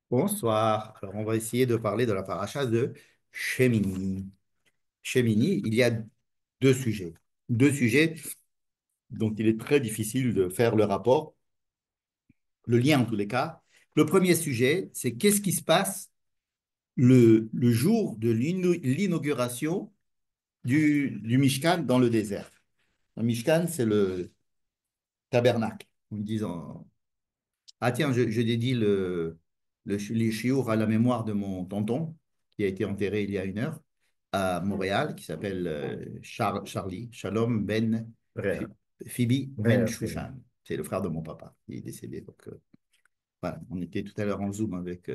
Bonsoir. Alors, on va essayer de parler de la paracha de Shemini. Shemini, il y a deux sujets. Deux sujets dont il est très difficile de faire le rapport, le lien en tous les cas. Le premier sujet, c'est qu'est-ce qui se passe le jour de l'inauguration du Mishkan dans le désert. Le Mishkan, c'est le tabernacle. En disant, ah tiens, je dédie les chiours à la mémoire de mon tonton, qui a été enterré il y a une heure, à Montréal, qui s'appelle Charlie, Shalom Ben Phoebe Ben Shushan. C'est le frère de mon papa, qui est décédé. Donc, voilà, on était tout à l'heure en Zoom avec,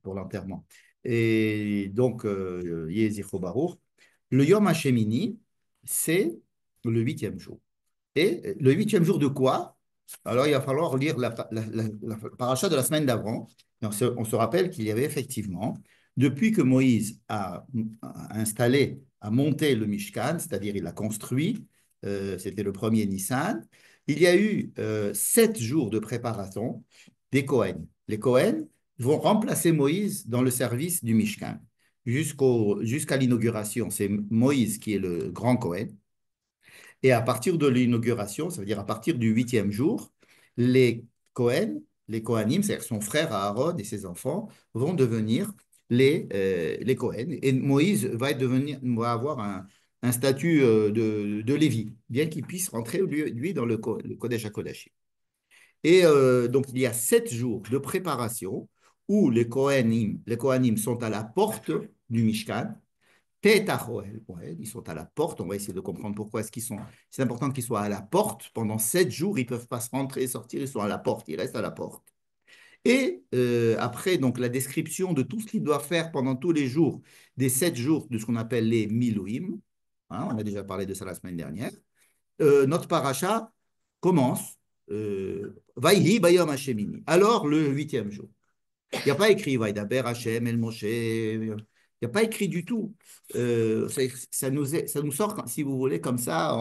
pour l'enterrement. Et donc, Yeh Zichro Baruch. Le Yom HaShemini, c'est le huitième jour. Et le huitième jour de quoi? Alors, il va falloir lire la paracha de la semaine d'avant. On se rappelle qu'il y avait effectivement, depuis que Moïse a installé, a monté le Mishkan, c'est-à-dire il l'a construit, c'était le premier Nissan, il y a eu 7 jours de préparation des Kohen. Les Kohen vont remplacer Moïse dans le service du Mishkan. Jusqu'à l'inauguration, c'est Moïse qui est le grand Kohen. Et à partir de l'inauguration, ça veut dire à partir du huitième jour, les Cohen, les Kohanim, c'est-à-dire son frère Aaron et ses enfants, vont devenir les Cohen. Et Moïse va avoir un statut de Lévi, bien qu'il puisse rentrer, lui dans le Kodesh HaKodashim. Et donc, il y a 7 jours de préparation où les Kohanim sont à la porte du Mishkan. Ils sont à la porte. On va essayer de comprendre pourquoi est-ce qu'ils sont. C'est important qu'ils soient à la porte. Pendant 7 jours, ils ne peuvent pas se rentrer et sortir. Ils sont à la porte. Ils restent à la porte. Et après, donc, la description de tout ce qu'ils doivent faire pendant tous les jours, des 7 jours de ce qu'on appelle les Milouim. Hein, on a déjà parlé de ça la semaine dernière. Notre paracha commence. Vaïhi Bayom Hashemini. Alors, le huitième jour. Il n'y a pas écrit Vaïdaber Hachem El Moshe. Il n'y a pas écrit du tout. Ça nous sort, si vous voulez, comme ça,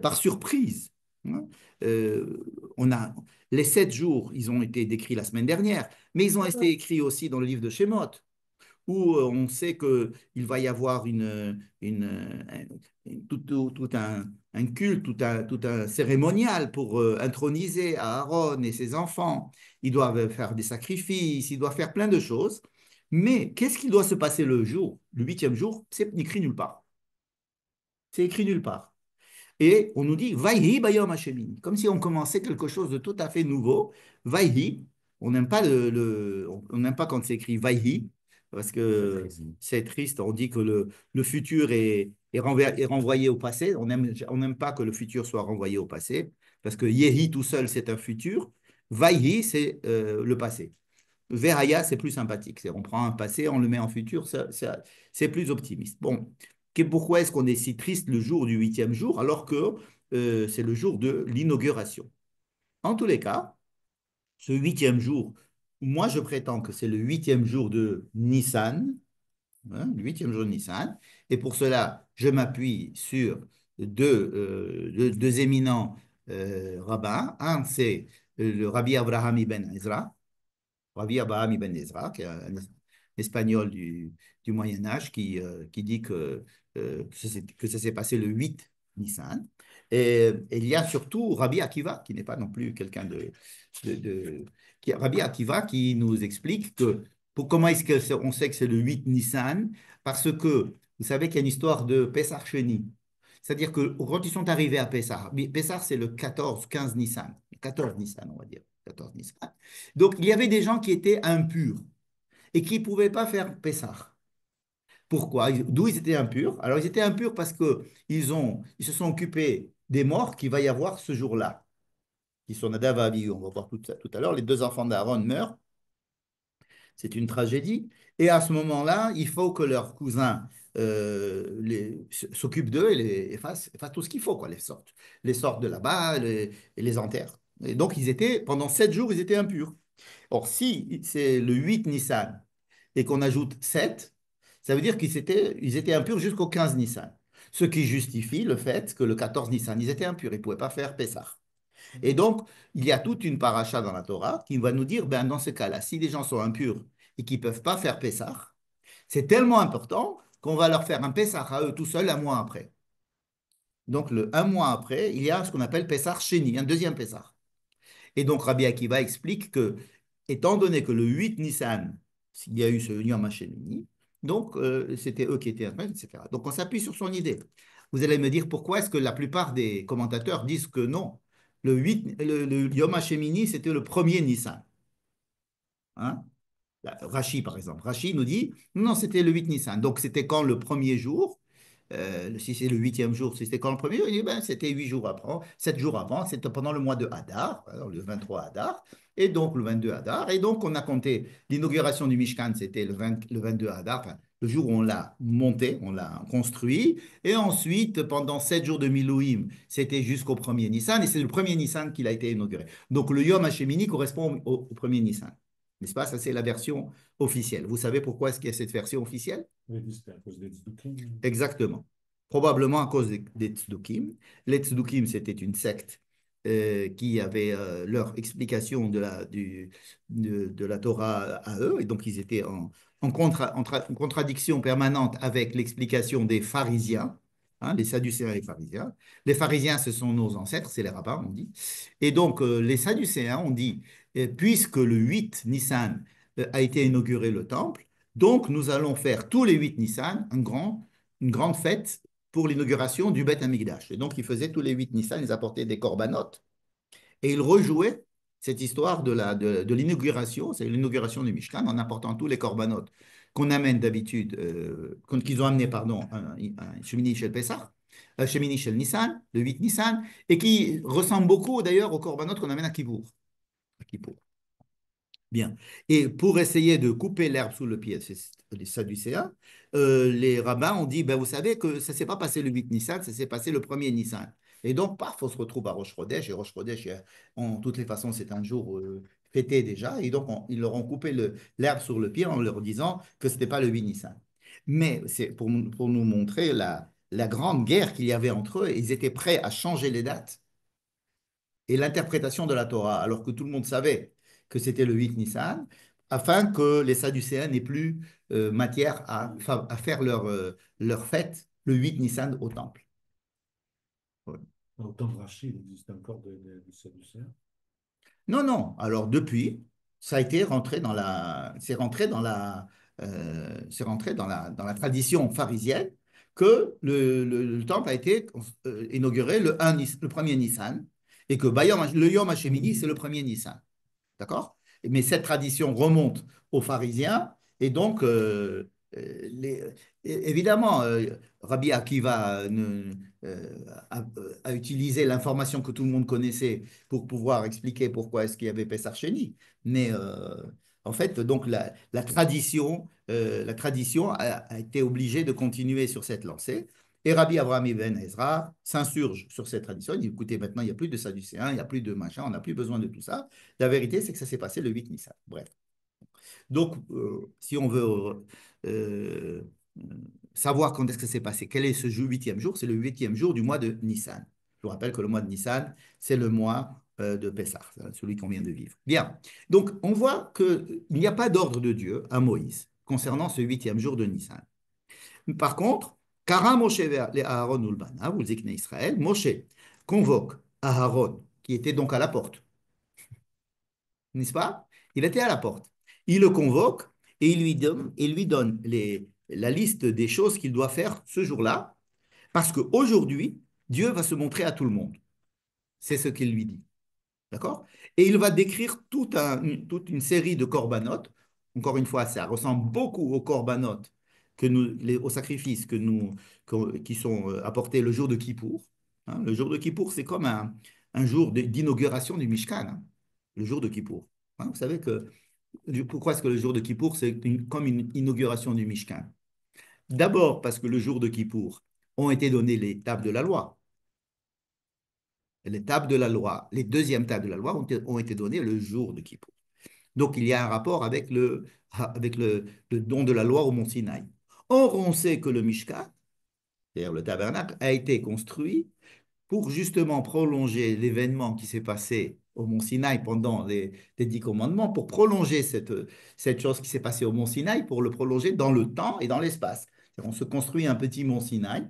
par surprise. Hein. Euh, on a, les 7 jours, ils ont été décrits la semaine dernière, mais ils ont été écrits aussi dans le livre de Shemot où on sait qu'il va y avoir tout un culte, tout un cérémonial pour introniser Aaron et ses enfants. Ils doivent faire des sacrifices, ils doivent faire plein de choses. Mais qu'est-ce qui doit se passer le huitième jour? C'est écrit nulle part. C'est écrit nulle part. Et on nous dit Vaïhi Bayom Hashemini, comme si on commençait quelque chose de tout à fait nouveau. Vaïhi, on n'aime pas on n'aime pas quand c'est écrit Vaïhi, parce que c'est triste. On dit que le futur est renvoyé au passé. On n'aime pas que le futur soit renvoyé au passé, parce que Yehi tout seul, c'est un futur. Vaïhi, c'est le passé. Veraya, c'est plus sympathique. On prend un passé, on le met en futur, c'est plus optimiste. Bon, pourquoi est-ce qu'on est si triste le jour du huitième jour alors que c'est le jour de l'inauguration? En tous les cas, ce huitième jour, moi je prétends que c'est le huitième jour de Nissan, hein, le huitième jour de Nissan, et pour cela, je m'appuie sur deux éminents rabbins. Un, c'est le rabbi Abraham ibn Ezra, Rabbi Abraham ibn Ezra, qui est un espagnol du Moyen Âge, qui dit que ça s'est passé le 8 Nissan. Et il y a surtout Rabbi Akiva, qui n'est pas non plus quelqu'un de, de- Rabbi Akiva qui nous explique comment est-ce qu'on sait que c'est le 8 Nissan? Parce que vous savez qu'il y a une histoire de Pessah Sheni. C'est-à-dire que quand ils sont arrivés à Pessah, Pessah c'est le 14-15 Nissan, 14 Nissan on va dire, 14 Nissan. Donc, il y avait des gens qui étaient impurs et qui ne pouvaient pas faire Pessah. Pourquoi? D'où ils étaient impurs? Alors, ils étaient impurs parce qu'ils se sont occupés des morts qu'il va y avoir ce jour-là, qui sont Nadav et Abihu. On va voir tout à l'heure. Les deux enfants d'Aaron meurent. C'est une tragédie. Et à ce moment-là, il faut que leurs cousins s'occupent d'eux et fassent tout ce qu'il faut, quoi, les sortent de là-bas et les enterrent. Et donc, pendant 7 jours, ils étaient impurs. Or, si c'est le 8 Nissan et qu'on ajoute 7, ça veut dire qu'ils étaient impurs jusqu'au 15 Nissan. Ce qui justifie le fait que le 14 Nissan, ils étaient impurs, ils ne pouvaient pas faire Pessah. Et donc, il y a toute une paracha dans la Torah qui va nous dire, ben, dans ce cas-là, si les gens sont impurs et qu'ils ne peuvent pas faire Pessah, c'est tellement important qu'on va leur faire un Pessah à eux tout seuls un mois après. Donc, un mois après, il y a ce qu'on appelle Pessah Sheni, un deuxième Pessah. Et donc, Rabbi Akiva explique que, étant donné que le 8 Nissan, il y a eu ce Yom HaShemini, donc c'était eux qui étaient en train, etc. Donc, on s'appuie sur son idée. Vous allez me dire pourquoi est-ce que la plupart des commentateurs disent que non, le Yom HaShemini, c'était le premier Nissan. Hein? Rashi, par exemple. Rashi nous dit, non, c'était le 8 Nissan. Donc, c'était quand le premier jour, si c'est le huitième jour, si c'était quand le premier jour, il dit, ben, c'était 8 jours avant, 7 jours avant, c'était pendant le mois de Hadar, alors le 23 Hadar, et donc le 22 Hadar. Et donc, on a compté l'inauguration du Mishkan, c'était le 22 Hadar, enfin, le jour où on l'a monté, on l'a construit. Et ensuite, pendant 7 jours de Milouim, c'était jusqu'au premier Nissan, et c'est le premier Nissan qu'il a été inauguré. Donc, le Yom HaShemini correspond au premier Nissan. N'est-ce pas? Ça, c'est la version officielle. Vous savez pourquoi est-ce qu'il y a cette version officielle? Oui, c'était à cause des Tzdukim. Exactement. Probablement à cause des Tzdukim. Les Tzdukim, c'était une secte qui avait leur explication de la Torah à eux, et donc ils étaient en contradiction permanente avec l'explication des pharisiens, hein, les Sadducéens et les pharisiens. Les pharisiens, ce sont nos ancêtres, c'est les rabbins, on dit. Et donc les Sadducéens ont dit, puisque le 8 Nissan a été inauguré le temple, donc nous allons faire tous les 8 Nissan une grande fête pour l'inauguration du Beth Amikdash. Et donc, ils faisaient tous les 8 Nissan, ils apportaient des corbanotes et ils rejouaient cette histoire de l'inauguration, c'est l'inauguration du Mishkan, en apportant tous les corbanotes qu'on amène d'habitude, qu'ils ont amené, pardon, un Shemini Shel Pesach, un Shemini Shel Nissan, le 8 Nissan, et qui ressemble beaucoup d'ailleurs aux corbanotes qu'on amène à Kippour. À Kippour. Bien. Et pour essayer de couper l'herbe sous le pied des Sadducéens, les rabbins ont dit, ben, vous savez que ça ne s'est pas passé le 8 Nissan, ça s'est passé le premier Nissan. Et donc, paf, on se retrouve à Rosh Chodesh. Et Rosh Chodesh, en toutes les façons, c'est un jour fêté déjà. Et donc, ils leur ont coupé l'herbe sur le pied en leur disant que ce n'était pas le 8 Nissan. Mais c'est pour nous montrer la grande guerre qu'il y avait entre eux. Ils étaient prêts à changer les dates et l'interprétation de la Torah, alors que tout le monde savait que c'était le 8 Nissan, afin que les Sadducéens n'aient plus matière à faire leur fête le 8 Nissan au temple. Ouais. Au temps de Rachid, il existe encore des Sadducéens. Non, non. Alors depuis, ça a été rentré c'est rentré dans la tradition pharisienne que le temple a été inauguré le premier Nissan et que le Yom HaShemini, c'est le premier Nissan. D'accord? Mais cette tradition remonte aux pharisiens et donc, évidemment, Rabbi Akiva a utilisé l'information que tout le monde connaissait pour pouvoir expliquer pourquoi est-ce qu'il y avait Pessah Sheni. Mais en fait, donc la tradition a été obligée de continuer sur cette lancée. Et Rabbi Avraham Ibn Ezra s'insurge sur cette tradition. Il dit, écoutez, maintenant, il n'y a plus de Sadducéens, il n'y a plus de machin, on n'a plus besoin de tout ça. La vérité, c'est que ça s'est passé le 8 Nissan. Bref. Donc, si on veut euh, savoir quand est-ce que ça s'est passé, quel est ce huitième jour, c'est le huitième jour du mois de Nissan. Je vous rappelle que le mois de Nissan, c'est le mois de Pessah, celui qu'on vient de vivre. Bien. Donc, on voit qu'il n'y a pas d'ordre de Dieu à Moïse concernant ce huitième jour de Nissan. Par contre, Kara Moshe les Aaron Ulbana, vous le Israël, Moshe convoque Aaron, qui était donc à la porte, n'est-ce pas? Il était à la porte. Il le convoque et il lui donne la liste des choses qu'il doit faire ce jour-là, parce qu'aujourd'hui, Dieu va se montrer à tout le monde. C'est ce qu'il lui dit. D'accord? Et il va décrire toute une série de corbanotes. Encore une fois, ça ressemble beaucoup aux corbanotes aux sacrifices qui sont apportés le jour de Kippour. Hein, le jour de Kippour, c'est comme un jour d'inauguration du Mishkan, hein, le jour de Kippour. Hein, vous savez pourquoi est-ce que le jour de Kippour, c'est comme une inauguration du Mishkan? D'abord parce que le jour de Kippour ont été données les tables de la loi. Les tables de la loi, les deuxièmes tables de la loi ont été données le jour de Kippour. Donc, il y a un rapport avec le don de la loi au mont Sinaï. Or, on sait que le Mishkan, c'est-à-dire le tabernacle, a été construit pour justement prolonger l'événement qui s'est passé au mont Sinaï pendant les 10 commandements, pour prolonger cette chose qui s'est passée au mont Sinaï, pour le prolonger dans le temps et dans l'espace. On se construit un petit mont Sinaï,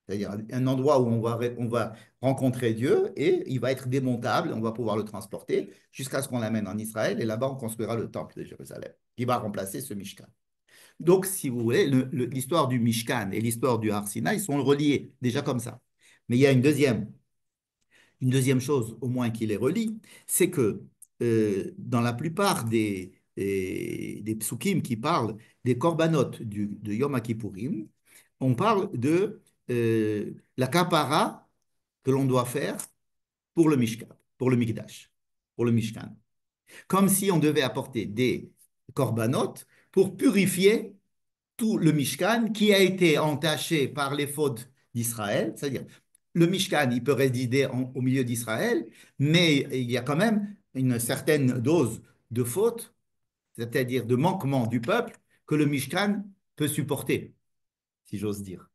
c'est-à-dire un endroit où on va rencontrer Dieu et il va être démontable, on va pouvoir le transporter jusqu'à ce qu'on l'amène en Israël et là-bas on construira le temple de Jérusalem qui va remplacer ce Mishkan. Donc, si vous voulez, l'histoire du Mishkan et l'histoire du Har Sinaï sont reliées déjà comme ça. Mais il y a une deuxième chose au moins qui les relie, c'est que dans la plupart des psukim qui parlent des korbanot de Yom Kippourim, on parle de la kapara que l'on doit faire pour le Mishkan, pour le Mikdash, pour le Mishkan. Comme si on devait apporter des korbanot pour purifier tout le Mishkan qui a été entaché par les fautes d'Israël, c'est-à-dire le Mishkan, il peut résider au milieu d'Israël, mais il y a quand même une certaine dose de fautes, c'est-à-dire de manquement du peuple que le Mishkan peut supporter, si j'ose dire.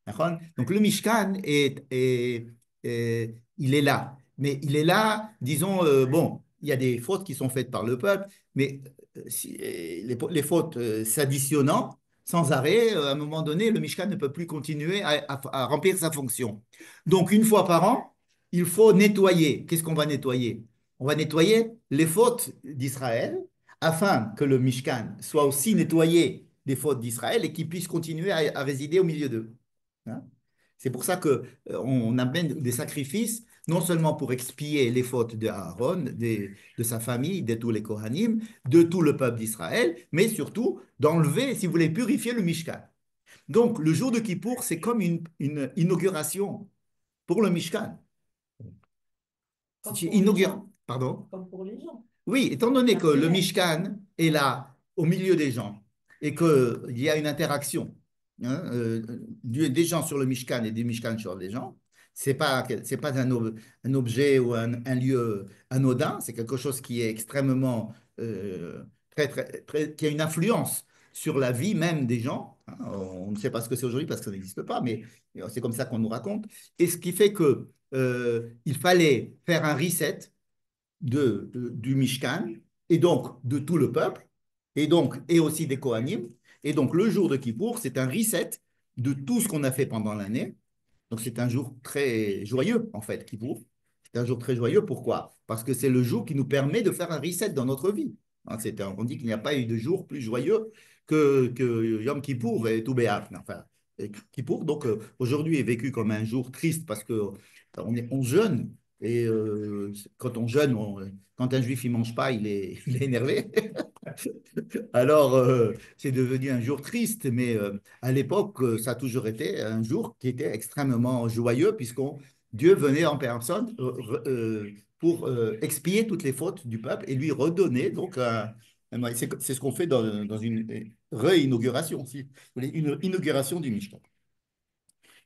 D'accord. Donc le Mishkan il est là. Mais il est là, disons, bon, il y a des fautes qui sont faites par le peuple, mais les fautes s'additionnant sans arrêt, à un moment donné, le Mishkan ne peut plus continuer à remplir sa fonction. Donc une fois par an, il faut nettoyer. Qu'est-ce qu'on va nettoyer? On va nettoyer les fautes d'Israël afin que le Mishkan soit aussi nettoyé des fautes d'Israël et qu'il puisse continuer à résider au milieu d'eux. Hein. C'est pour ça que on amène des sacrifices, non seulement pour expier les fautes de Aaron, de sa famille, de tous les Kohanim, de tout le peuple d'Israël, mais surtout d'enlever, si vous voulez, purifier le Mishkan. Donc, le jour de Kippour, c'est comme une inauguration pour le Mishkan. Comme C'est une pour les gens. Pardon? Comme pour les gens. Oui, étant donné La que le prière. Mishkan est là, au milieu des gens, et qu'il y a une interaction hein, des gens sur le Mishkan et du Mishkan sur les gens, c'est pas un objet ou un lieu anodin, c'est quelque chose qui est extrêmement, qui a une influence sur la vie même des gens. Hein. On ne sait pas ce que c'est aujourd'hui parce que ça n'existe pas, mais c'est comme ça qu'on nous raconte. Et ce qui fait que il fallait faire un reset du Mishkan, et donc de tout le peuple, et aussi des Kohanim. Et donc le jour de Kippour, c'est un reset de tout ce qu'on a fait pendant l'année. Donc c'est un jour très joyeux, en fait, Kippour. C'est un jour très joyeux. Pourquoi? Parce que c'est le jour qui nous permet de faire un reset dans notre vie. Hein, on dit qu'il n'y a pas eu de jour plus joyeux que Yom Kippour et Toubéat. Enfin, Kippour, donc aujourd'hui est vécu comme un jour triste parce que on jeûne et quand on jeûne, quand un juif il mange pas, il est énervé. Alors c'est devenu un jour triste, mais à l'époque ça a toujours été un jour qui était extrêmement joyeux puisqu'on Dieu venait en personne pour expier toutes les fautes du peuple et lui redonner donc c'est ce qu'on fait dans une réinauguration, si vous voulez, une inauguration du Mishkan.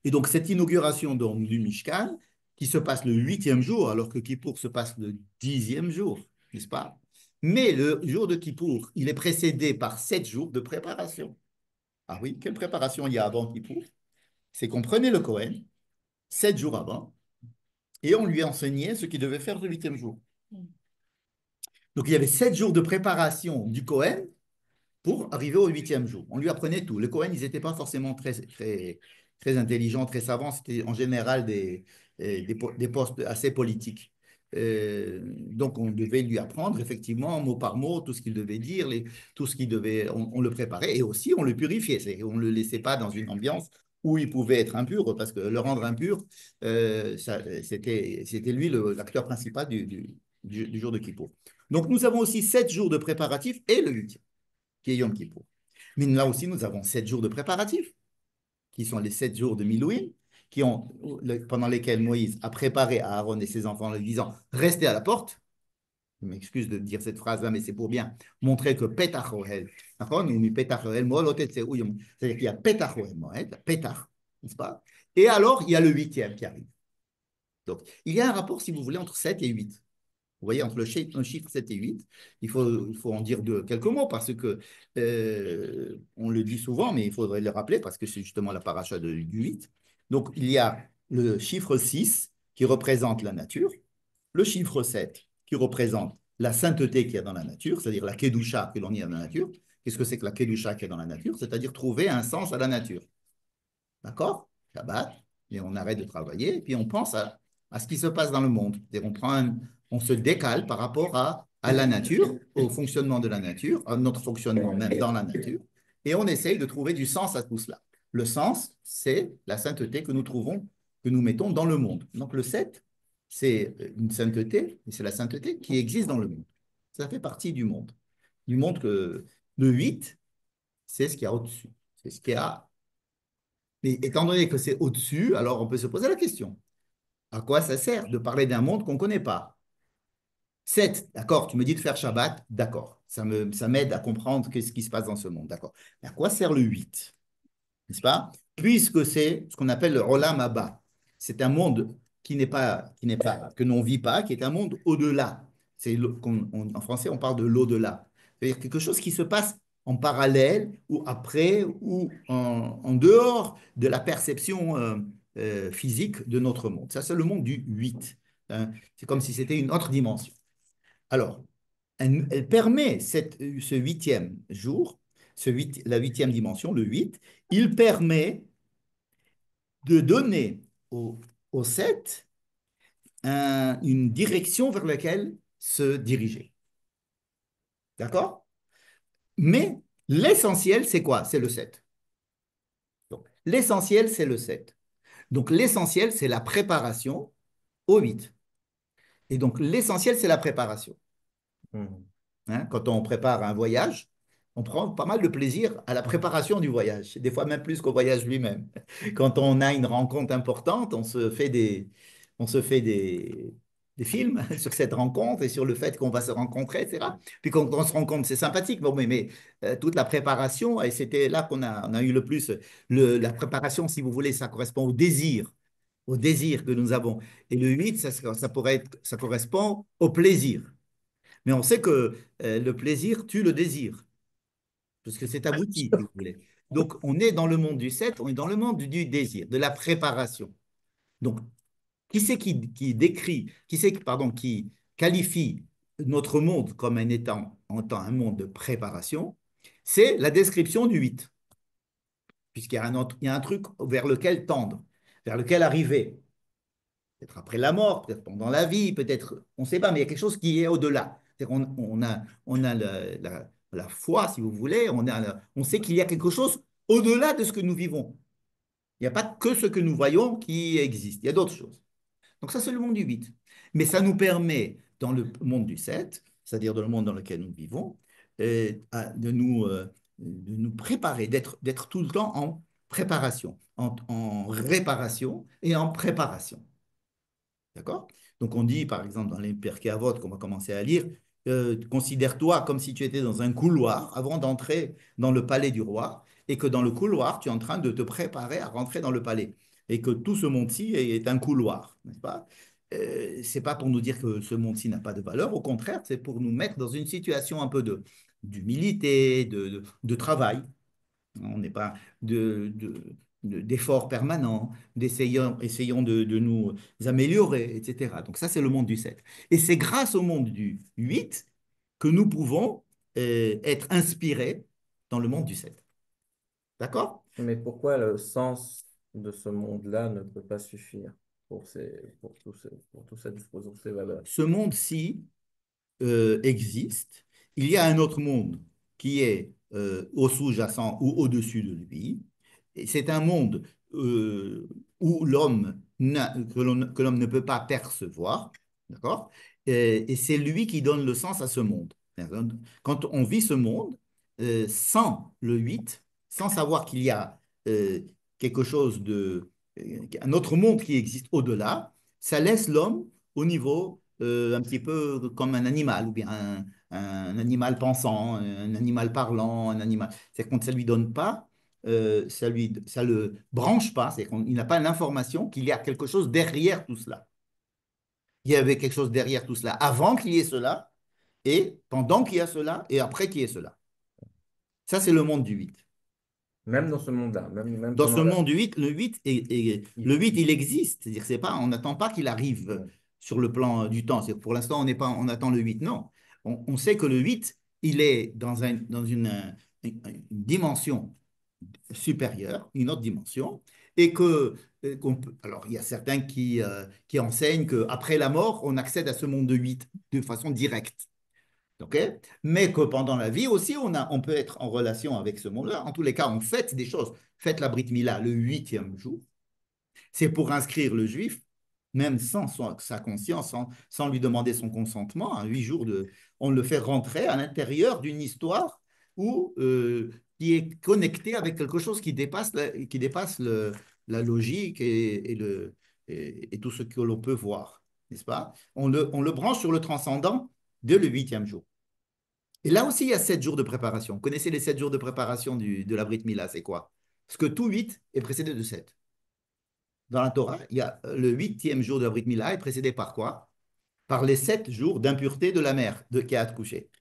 Et donc, cette inauguration donc, du Mishkan, qui se passe le 8e jour, alors que Kippour se passe le 10e jour, n'est-ce pas? Mais le jour de Kippour, il est précédé par 7 jours de préparation. Ah oui, quelle préparation il y a avant Kippour? C'est qu'on prenait le Cohen 7 jours avant et on lui enseignait ce qu'il devait faire le 8e jour. Donc, il y avait 7 jours de préparation du Cohen pour arriver au 8e jour. On lui apprenait tout. Les Cohen, ils n'étaient pas forcément très intelligents, très savants. C'était en général des postes assez politiques. Donc, on devait lui apprendre, effectivement, mot par mot, tout ce qu'il devait dire, tout ce qu'il devait. On le préparait et aussi on le purifiait. On ne le laissait pas dans une ambiance où il pouvait être impur, parce que le rendre impur, c'était lui l'acteur principal du jour de Kippour. Donc, nous avons aussi 7 jours de préparatifs et le 8e qui est Yom Kippour. Mais là aussi, nous avons 7 jours de préparatifs, qui sont les 7 jours de Milouim, pendant lesquels Moïse a préparé à Aaron et ses enfants en leur disant restez à la porte. Je m'excuse de dire cette phrase-là, mais c'est pour bien montrer que Petach Ohel, c'est-à-dire qu'il y a Petach Ohel Moed, Petach, n'est-ce pas? Et alors, il y a le 8e qui arrive. Donc, il y a un rapport, si vous voulez, entre 7 et 8. Vous voyez, entre le chiffre 7 et 8, il faut en dire quelques mots parce que on le dit souvent, mais il faudrait le rappeler parce que c'est justement la paracha du 8. Donc, il y a le chiffre 6 qui représente la nature, le chiffre 7 qui représente la sainteté qu'il y a dans la nature, c'est-à-dire la kedusha que l'on y a dans la nature. Qu'est-ce que c'est que la kedusha qui est dans la nature? C'est-à-dire trouver un sens à la nature. D'accord? Shabbat, et on arrête de travailler, et puis on pense à ce qui se passe dans le monde. On se décale par rapport à la nature, au fonctionnement de la nature, à notre fonctionnement même dans la nature, et on essaye de trouver du sens à tout cela. Le sens, c'est la sainteté que nous trouvons, que nous mettons dans le monde. Donc le 7, c'est une sainteté, et c'est la sainteté qui existe dans le monde. Ça fait partie du monde. Du monde que le 8, c'est ce qu'il y a au-dessus. C'est ce qu'il y a. Mais étant donné que c'est au-dessus, alors on peut se poser la question, à quoi ça sert de parler d'un monde qu'on ne connaît pas? 7, d'accord, tu me dis de faire Shabbat, d'accord, ça m'aide à comprendre ce qui se passe dans ce monde, d'accord. Mais à quoi sert le 8, n'est-ce pas? Puisque c'est ce qu'on appelle le Olam Abba. C'est un monde que l'on ne vit pas, qui est un monde au-delà. En français, on parle de l'au-delà. C'est-à-dire quelque chose qui se passe en parallèle ou après ou en dehors de la perception physique de notre monde. Ça, c'est le monde du 8, hein. C'est comme si c'était une autre dimension. Alors, elle permet ce huitième jour, la huitième dimension, le 8, il permet de donner au 7 une direction vers laquelle se diriger. D'accord? Mais l'essentiel, c'est quoi? C'est le 7. Donc, l'essentiel, c'est le 7. Donc, l'essentiel, c'est la préparation au 8. Et donc, l'essentiel, c'est la préparation. Mhm. Hein, quand on prépare un voyage, on prend pas mal de plaisir à la préparation du voyage, des fois même plus qu'au voyage lui-même. Quand on a une rencontre importante, on se fait des films sur cette rencontre et sur le fait qu'on va se rencontrer, etc. Puis quand on se rencontre, c'est sympathique, bon, mais toute la préparation, et c'était là on a eu le plus, la préparation, si vous voulez, ça correspond au désir que nous avons. Et le 8, ça correspond au plaisir. Mais on sait que le plaisir tue le désir, parce que c'est abouti, si vous voulez. Donc, on est dans le monde du 7, on est dans le monde du désir, de la préparation. Donc, qui qualifie notre monde comme en étant un monde de préparation? C'est la description du 8, puisqu'il y a il y a un truc vers lequel tendre, vers lequel arriver. Peut-être après la mort, peut-être pendant la vie, peut-être, on ne sait pas, mais il y a quelque chose qui est au-delà. On a la foi, si vous voulez, on sait qu'il y a quelque chose au-delà de ce que nous vivons. Il n'y a pas que ce que nous voyons qui existe, il y a d'autres choses. Donc ça, c'est le monde du 8. Mais ça nous permet, dans le monde du 7, c'est-à-dire dans le monde dans lequel nous vivons, de nous préparer, d'être tout le temps en préparation, en réparation et en préparation. D'accord? Donc on dit, par exemple, dans les Pirkei Avot qu'on va commencer à lire, considère-toi comme si tu étais dans un couloir avant d'entrer dans le palais du roi, et que dans le couloir, tu es en train de te préparer à rentrer dans le palais, et que tout ce monde-ci est un couloir, n'est-ce pas? C'est pas pour nous dire que ce monde-ci n'a pas de valeur, au contraire, c'est pour nous mettre dans une situation un peu d'humilité, de travail. On n'est pas d'efforts permanents, essayons de nous améliorer, etc. Donc ça, c'est le monde du 7. Et c'est grâce au monde du 8 que nous pouvons être inspirés dans le monde du 7. D'accord? Mais pourquoi le sens de ce monde-là ne peut pas suffire pour toutes ces valeurs? Ce monde-ci existe. Il y a un autre monde qui est au sous-jacent ou au-dessus de lui. Et c'est un monde où que l'homme ne peut pas percevoir, d'accord? Et c'est lui qui donne le sens à ce monde. Quand on vit ce monde sans le 8, sans savoir qu'il y a euh, quelque chose un autre monde qui existe au-delà, ça laisse l'homme au niveau un petit peu comme un animal, ou bien un animal pensant, un animal parlant, un animal. C'est quand ça ne lui donne pas, ça le branche pas, c'est qu'il n'a pas l'information qu'il y a quelque chose derrière tout cela. Il y avait quelque chose derrière tout cela avant qu'il y ait cela, et pendant qu'il y a cela, et après qu'il y ait cela. Ça, c'est le monde du 8. Même dans ce monde-là, même Dans ce pendant la... monde 8, le 8, le 8 il existe. C'est-à-dire, c'est pas, on n'attend pas qu'il arrive Ouais. sur le plan du temps. Pour l'instant, on n'est pas, on attend le 8. Non. On sait que le 8, il est dans une dimension supérieure, une autre dimension, et alors il y a certains qui enseignent qu'après la mort, on accède à ce monde de 8 de façon directe. OK? Mais que pendant la vie aussi, on peut être en relation avec ce monde-là. En tous les cas, on fête des choses. Faites la Brit Mila le huitième jour. C'est pour inscrire le juif, même sans sa conscience, sans lui demander son consentement. 8 jours, on le fait rentrer à l'intérieur d'une histoire qui est connectée avec quelque chose qui dépasse la logique et tout ce que l'on peut voir, n'est-ce pas? On le branche sur le transcendant dès le huitième jour. Et là aussi, il y a 7 jours de préparation. Vous connaissez les 7 jours de préparation de la Brit Mila, c'est quoi? Parce que tout 8 est précédé de 7. Dans la Torah, il y a le huitième jour de la Brit Mila est précédé par quoi? Par les 7 jours d'impureté de la mère qui a accouché.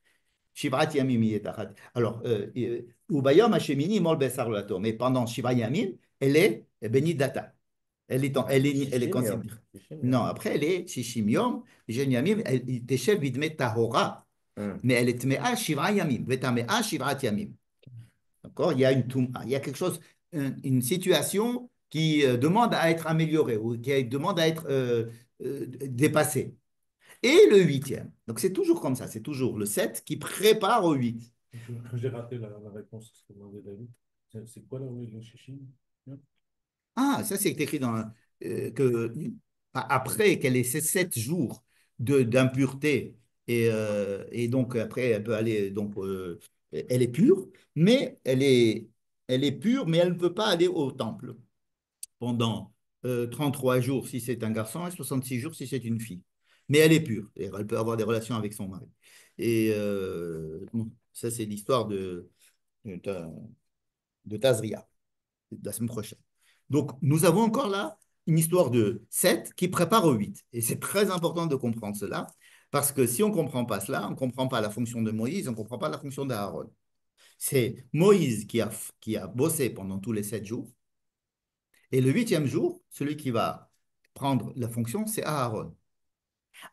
Shivrat Yamim Yetachat. Alors, Ubayom Hashemini Mol Besar Lato. Mais pendant Shiva Yamim, elle est bénie data. Elle est Shishim Yom. considérée. Shishim Non, Yom. après, elle est Shishim Yom, Jen Yamim, elle Teshev Vidmet Tahora. Hmm. Mais elle est Tmea Shivra Yamim. Vetamea Shivrat Yamim. D'accord? Il y a quelque chose, une situation qui demande à être améliorée ou qui demande à être dépassée. Et le huitième. Donc c'est toujours comme ça, c'est toujours le 7 qui prépare au 8. J'ai raté la réponse à ce que demandait David. C'est quoi le chichim? Ah, ça c'est écrit après qu'elle ait ces 7 jours d'impureté et donc après elle peut aller donc elle est pure, mais elle est pure, mais elle ne peut pas aller au temple pendant 33 jours si c'est un garçon et 66 jours si c'est une fille. Mais elle est pure, elle peut avoir des relations avec son mari. Et bon, ça, c'est l'histoire de, de Tazria, de la semaine prochaine. Donc, nous avons encore là une histoire de 7 qui prépare au 8. Et c'est très important de comprendre cela, parce que si on ne comprend pas cela, on ne comprend pas la fonction de Moïse, on ne comprend pas la fonction d'Aaron. C'est Moïse qui a bossé pendant tous les 7 jours. Et le huitième jour, celui qui va prendre la fonction, c'est Aaron.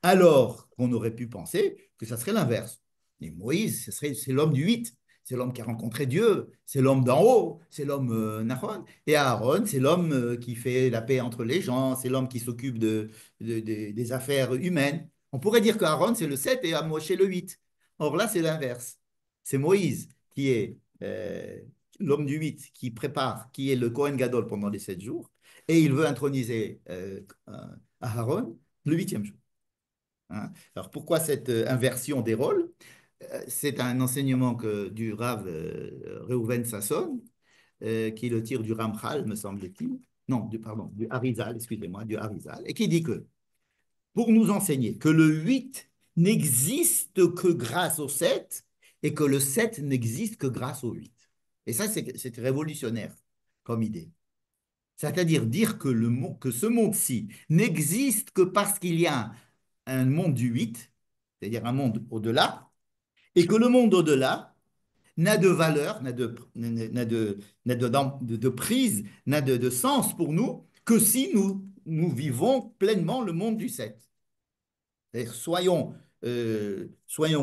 Alors qu'on aurait pu penser que ça serait l'inverse. Mais Moïse, c'est l'homme du 8, c'est l'homme qui a rencontré Dieu, c'est l'homme d'en haut, c'est l'homme Nahon. Et Aaron, c'est l'homme qui fait la paix entre les gens, c'est l'homme qui s'occupe des affaires humaines. On pourrait dire qu'Aaron, c'est le 7 et Moshe le 8. Or là, c'est l'inverse. C'est Moïse qui est l'homme du 8, qui prépare, qui est le Kohen Gadol pendant les 7 jours, et il veut introniser Aaron le huitième jour. Hein. Alors pourquoi cette inversion des rôles? C'est un enseignement du Rav Reuven Sasson, qui le tire du Ramchal, me semble-t-il. Non, pardon, du Harizal, excusez-moi, du Harizal, et qui dit que pour nous enseigner que le 8 n'existe que grâce au 7 et que le 7 n'existe que grâce au 8. Et ça, c'est révolutionnaire comme idée. C'est-à-dire dire que ce monde-ci n'existe que parce qu'il y a un monde du 8, c'est-à-dire un monde au-delà, et que le monde au-delà n'a de valeur, n'a de prise, n'a de sens pour nous que si nous vivons pleinement le monde du 7. C'est-à-dire, soyons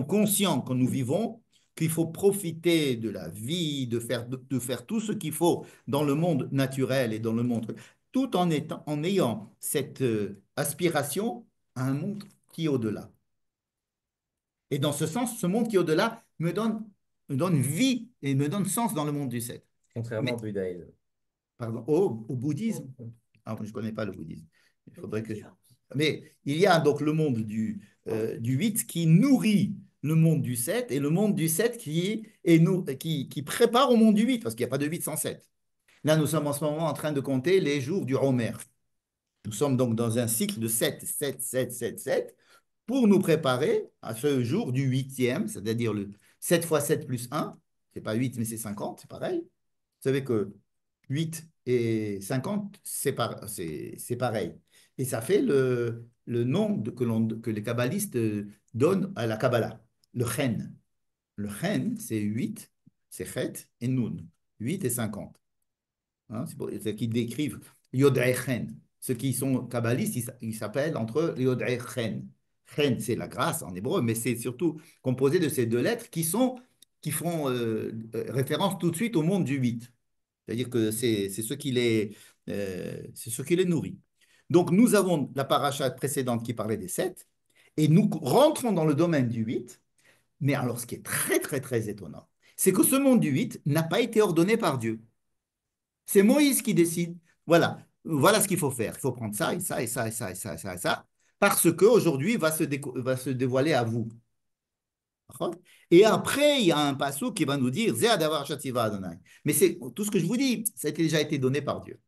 conscients quand nous vivons qu'il faut profiter de la vie, de faire tout ce qu'il faut dans le monde naturel et dans le monde, tout en ayant cette aspiration à un monde qui est au-delà. Et dans ce sens, ce monde qui est au-delà me donne vie et me donne sens dans le monde du 7. Contrairement Mais, au bouddhisme. pardon, au bouddhisme, je ne connais pas le bouddhisme. Il faudrait que Mais il y a donc le monde du 8 qui nourrit le monde du 7 et le monde du 7 qui prépare au monde du 8 parce qu'il n'y a pas de 8 sans 7. Là, nous sommes en ce moment en train de compter les jours du Homer. Nous sommes donc dans un cycle de 7, 7, 7, 7, 7 pour nous préparer à ce jour du huitième, c'est-à-dire le 7 fois 7 plus 1. C'est pas 8, mais c'est 50, c'est pareil. Vous savez que 8 et 50, c'est pareil. Et ça fait le nom que les kabbalistes donnent à la Kabbalah, le chen. Le chen, c'est 8, c'est chet et nun, 8 et 50. Hein, c'est pour ceux qui décrivent Yod et Chen. Ceux qui sont kabbalistes, ils s'appellent entre eux Yod et Chen. Chen, c'est la grâce en hébreu, mais c'est surtout composé de ces deux lettres qui font référence tout de suite au monde du 8. C'est-à-dire que c'est ce qui les nourrit. Donc, nous avons la paracha précédente qui parlait des 7, et nous rentrons dans le domaine du 8. Mais alors, ce qui est très, très, très étonnant, c'est que ce monde du 8 n'a pas été ordonné par Dieu. C'est Moïse qui décide. Voilà, voilà ce qu'il faut faire. Il faut prendre ça, et ça, et ça, et ça, et ça, et ça, et ça, parce qu'aujourd'hui va se dévoiler à vous. Et après, il y a un passage qui va nous dire, Zéadavar Shativa Adonai. Mais c'est tout ce que je vous dis, ça a déjà été donné par Dieu.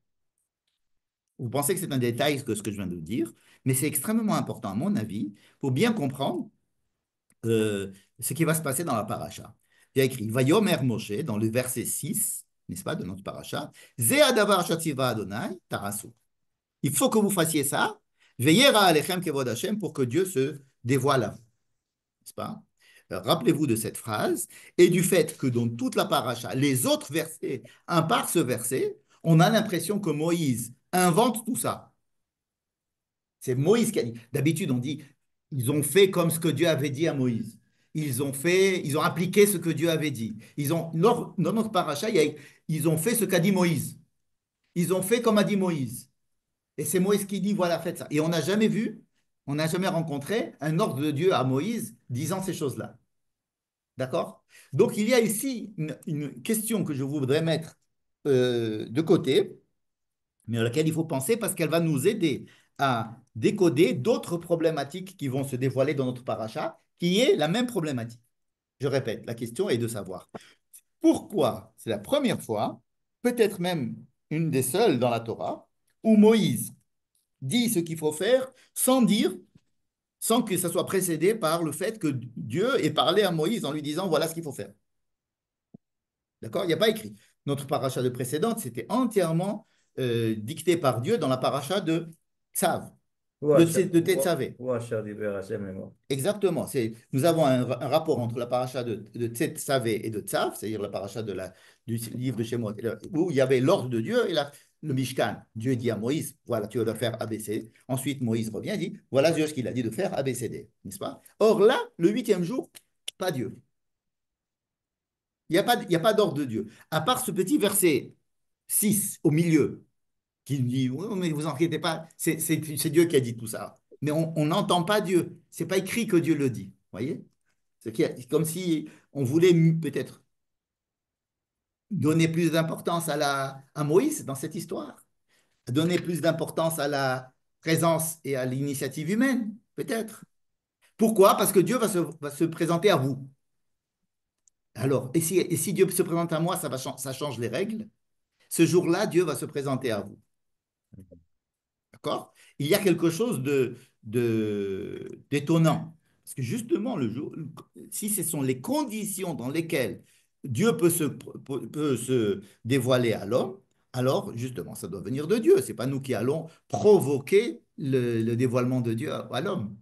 Vous pensez que c'est un détail que ce que je viens de vous dire, mais c'est extrêmement important, à mon avis, pour bien comprendre ce qui va se passer dans la paracha. Il y a écrit Vayomer Moshe dans le verset 6, n'est-ce pas, de notre paracha, Zéadavar Shativa Adonai Tarasu. Il faut que vous fassiez ça, Veyera Alechem Kevod Hashem, pour que Dieu se dévoile à vous, n'est-ce pas? Rappelez-vous de cette phrase et du fait que dans toute la paracha, les autres versets, un par ce verset, on a l'impression que Moïse invente tout ça. C'est Moïse qui a dit. D'habitude, on dit, ils ont fait comme ce que Dieu avait dit à Moïse. Ils ont appliqué ce que Dieu avait dit. Dans notre paracha, ils ont fait ce qu'a dit Moïse. Ils ont fait comme a dit Moïse. Et c'est Moïse qui dit, voilà, faites ça. Et on n'a jamais rencontré un ordre de Dieu à Moïse disant ces choses-là. D'accord? Donc, il y a ici une question que je voudrais mettre de côté, mais à laquelle il faut penser parce qu'elle va nous aider à décoder d'autres problématiques qui vont se dévoiler dans notre paracha, qui est la même problématique. Je répète, la question est de savoir pourquoi c'est la première fois, peut-être même une des seules dans la Torah, où Moïse dit ce qu'il faut faire sans dire, sans que ça soit précédé par le fait que Dieu ait parlé à Moïse en lui disant voilà ce qu'il faut faire. D'accord? Il n'y a pas écrit. Notre paracha de précédente, c'était entièrement dicté par Dieu dans la paracha de Tzav, de Tetzavé. Exactement. Nous avons un rapport entre la paracha de Tetzavé et de Tzav, c'est-à-dire la paracha du livre de Shemot, où il y avait l'ordre de Dieu et le Mishkan. Dieu dit à Moïse, voilà, tu dois faire ABCD. Ensuite, Moïse revient et dit, voilà Dieu ce qu'il a dit de faire ABCD, n'est-ce pas? Or là, le 8e jour, pas Dieu. Il n'y a pas d'ordre de Dieu. À part ce petit verset 6 au milieu, qui dit, oh, mais vous inquiétez pas, c'est Dieu qui a dit tout ça. Mais on n'entend pas Dieu. C'est pas écrit que Dieu le dit. Voyez? C'est comme si on voulait peut-être donner plus d'importance à Moïse dans cette histoire, donner plus d'importance à la présence et à l'initiative humaine, peut-être. Pourquoi? Parce que Dieu va se présenter à vous. Alors, et si Dieu se présente à moi, ça change les règles. Ce jour-là, Dieu va se présenter à vous. D'accord? Il y a quelque chose d'étonnant. Parce que justement, si ce sont les conditions dans lesquelles Dieu peut se dévoiler à l'homme, alors justement, ça doit venir de Dieu. Ce n'est pas nous qui allons provoquer le dévoilement de Dieu à l'homme.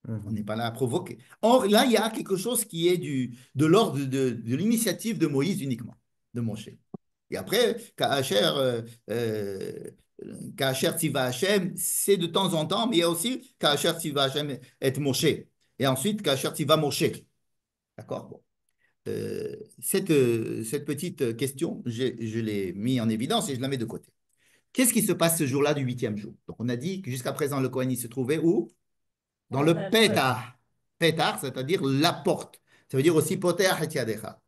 On n'est pas là à provoquer. Or, là, il y a quelque chose qui est de l'ordre de l'initiative de Moïse uniquement, de Moshe. Et après, Kacher Tiva Hashem, c'est de temps en temps, mais il y a aussi Kacher Tiva Hashem et Moshe. Et ensuite, Kacher Tiva Moshe. D'accord? Bon. Cette petite question, je l'ai mis en évidence et je la mets de côté. Qu'est-ce qui se passe ce jour-là du 8e jour? Donc, on a dit que jusqu'à présent, le Kohen se trouvait où? Dans le Pétar. Pétar, c'est-à-dire la porte. Ça veut dire aussi Poter Hetiadecha.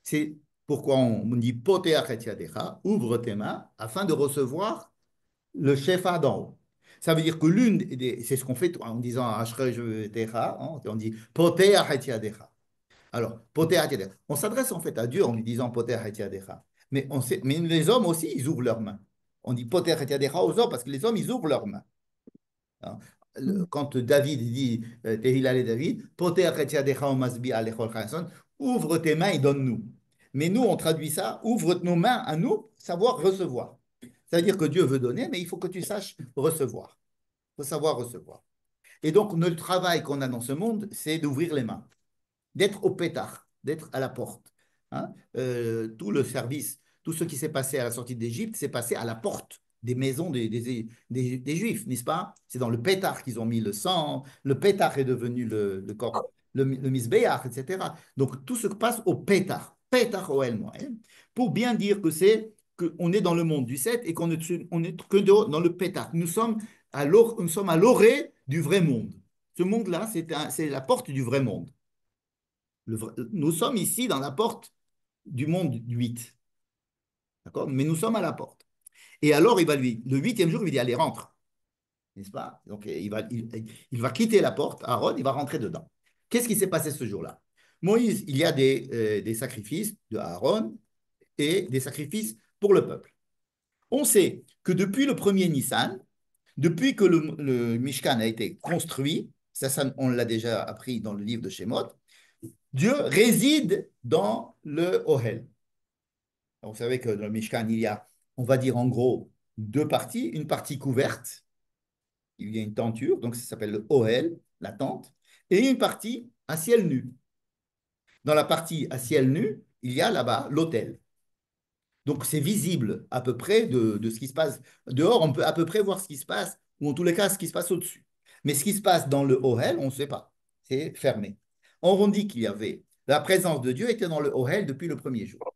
C'est pourquoi on dit Poter Hetiadecha, ouvre tes mains afin de recevoir le shefa d'en haut. Ça veut dire que c'est ce qu'on fait en disant Ashrej Techa, on dit Poter Hetiadecha. Alors, Poter Hetiadecha. On s'adresse en fait à Dieu en lui disant Poter Hetiadecha. Mais les hommes aussi, ils ouvrent leurs mains. On dit Poter Hetiadecha aux hommes parce que les hommes, ils ouvrent leurs mains. Hein. Quand David dit, Tehillah et David, Poter Hetiadecha Masbi Alechol Chason, ouvre tes mains et donne-nous. Mais nous, on traduit ça, ouvre nos mains à nous, savoir recevoir. C'est-à-dire que Dieu veut donner, mais il faut que tu saches recevoir. Il faut savoir recevoir. Et donc, le travail qu'on a dans ce monde, c'est d'ouvrir les mains, d'être au pétard, d'être à la porte. Hein. Tout le service tout ce qui s'est passé à la sortie d'Égypte s'est passé à la porte des maisons des Juifs, n'est-ce pas? C'est dans le pétard qu'ils ont mis le sang, le pétard est devenu le corps, le misbéach, etc. Donc tout se passe au pétard au El Moed, pour bien dire que c'est qu'on est dans le monde du 7 et qu'on est, on est que dans le pétard. Nous sommes à l'orée du vrai monde. Ce monde-là, c'est la porte du vrai monde. Nous sommes ici dans la porte du monde 8. D'accord? Mais nous sommes à la porte. Et alors, le huitième jour, il lui dit, allez, rentre. N'est-ce pas? Donc, il va quitter la porte, Aaron, il va rentrer dedans. Qu'est-ce qui s'est passé ce jour-là? Moïse, il y a des sacrifices de Aaron et des sacrifices pour le peuple. On sait que depuis le premier Nissan, depuis que le Mishkan a été construit, on l'a déjà appris dans le livre de Shemot, Dieu réside dans le Ohel. Vous savez que dans le Mishkan, il y a, on va dire en gros, deux parties. Une partie couverte, il y a une tenture, donc ça s'appelle le Ohel, la tente, et une partie à ciel nu. Dans la partie à ciel nu, il y a là-bas l'autel. Donc c'est visible à peu près de ce qui se passe. Dehors, on peut à peu près voir ce qui se passe, ou en tous les cas, ce qui se passe au-dessus. Mais ce qui se passe dans le Ohel, on ne sait pas. C'est fermé. On dit qu'il y avait, la présence de Dieu était dans le Ohel depuis le premier jour.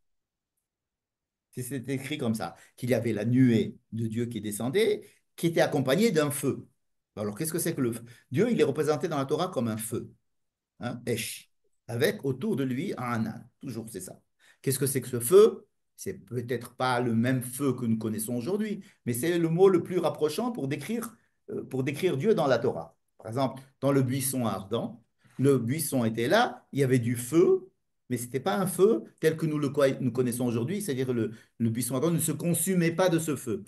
C'est écrit comme ça, qu'il y avait la nuée de Dieu qui descendait, qui était accompagnée d'un feu. Alors, qu'est-ce que c'est que le feu? Dieu, il est représenté dans la Torah comme un feu, hein, Esh, avec autour de lui un âne. Toujours, c'est ça. Qu'est-ce que c'est que ce feu? C'est peut-être pas le même feu que nous connaissons aujourd'hui, mais c'est le mot le plus rapprochant pour décrire Dieu dans la Torah. Par exemple, dans le buisson ardent, le buisson était là, il y avait du feu, mais ce n'était pas un feu tel que nous connaissons aujourd'hui, c'est-à-dire le buisson ardent ne se consumait pas de ce feu.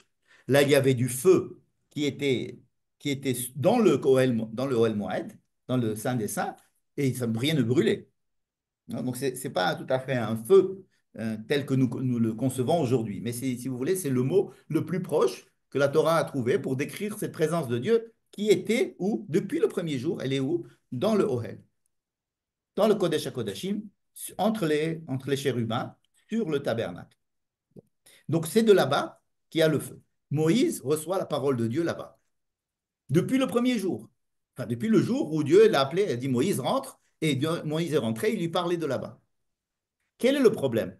Là, il y avait du feu qui était, qui était dans le Ohel Moed, dans le Saint des Saints, et rien ne brûlait. Donc, ce n'est pas tout à fait un feu tel que nous le concevons aujourd'hui. Mais si vous voulez, c'est le mot le plus proche que la Torah a trouvé pour décrire cette présence de Dieu qui était où, depuis le premier jour, elle est où? Dans le Ohel, dans le Kodesh HaKodashim, entre les chérubins, sur le tabernacle. Donc, c'est de là-bas qu'il y a le feu. Moïse reçoit la parole de Dieu là-bas. Depuis le premier jour. Enfin, depuis le jour où Dieu l'a appelé, il a dit Moïse rentre, et Moïse est rentré, il lui parlait de là-bas. Quel est le problème?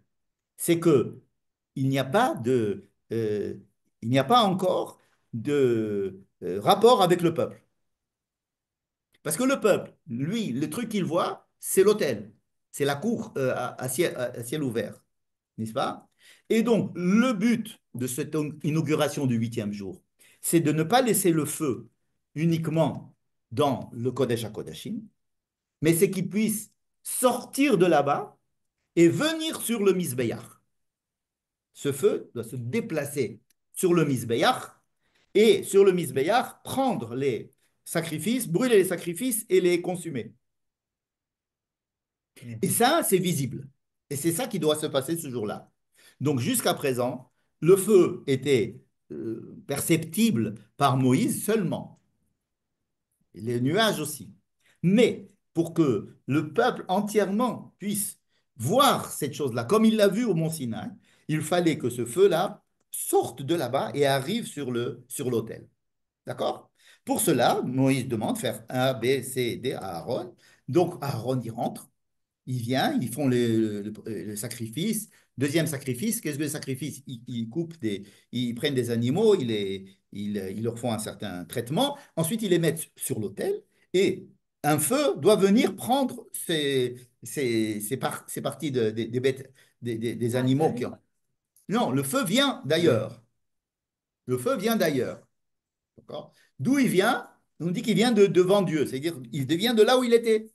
C'est que il n'y a pas il n'y a pas encore de rapport avec le peuple. Parce que le peuple, lui, le truc qu'il voit, c'est l'autel, c'est la cour à ciel ouvert, n'est-ce pas? Et donc, le but de cette inauguration du huitième jour, c'est de ne pas laisser le feu uniquement dans le Kodesh HaKodashim, mais c'est qu'il puisse sortir de là-bas et venir sur le Misbéach. Ce feu doit se déplacer sur le Misbéach et sur le Misbéach, prendre les sacrifices, brûler les sacrifices et les consumer. Et ça, c'est visible. Et c'est ça qui doit se passer ce jour-là. Donc jusqu'à présent, le feu était perceptible par Moïse seulement, les nuages aussi. Mais pour que le peuple entièrement puisse voir cette chose-là, comme il l'a vu au mont Sinaï, il fallait que ce feu-là sorte de là-bas et arrive sur l'autel. D'accord? Pour cela, Moïse demande de faire A, B, C, D à Aaron. Donc Aaron y rentre, il vient, ils font le sacrifice. Deuxième sacrifice, qu'est-ce que le sacrifice? Ils prennent des animaux, ils leur font un certain traitement. Ensuite, ils les mettent sur l'autel et un feu doit venir prendre ces parties des bêtes, des animaux qui ont. Non, le feu vient d'ailleurs. Le feu vient d'ailleurs. D'accord? D'où il vient? On dit qu'il vient devant Dieu, c'est-à-dire il vient de là où il était.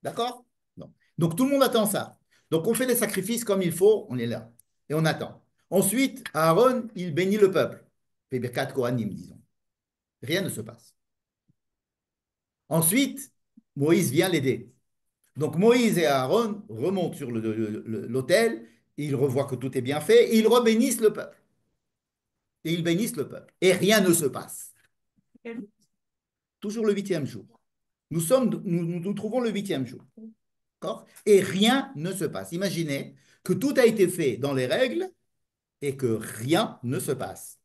D'accord? Non. Donc tout le monde attend ça. Donc on fait les sacrifices comme il faut, on est là. Et on attend. Ensuite, Aaron, il bénit le peuple. Fait Birkat Kohanim, disons. Rien ne se passe. Ensuite, Moïse vient l'aider. Donc Moïse et Aaron remontent sur l'autel, ils revoient que tout est bien fait, et ils rebénissent le peuple. Et ils bénissent le peuple. Et rien ne se passe. Toujours le huitième jour. Nous trouvons le huitième jour. D'accord? Et rien ne se passe. Imaginez que tout a été fait dans les règles et que rien ne se passe.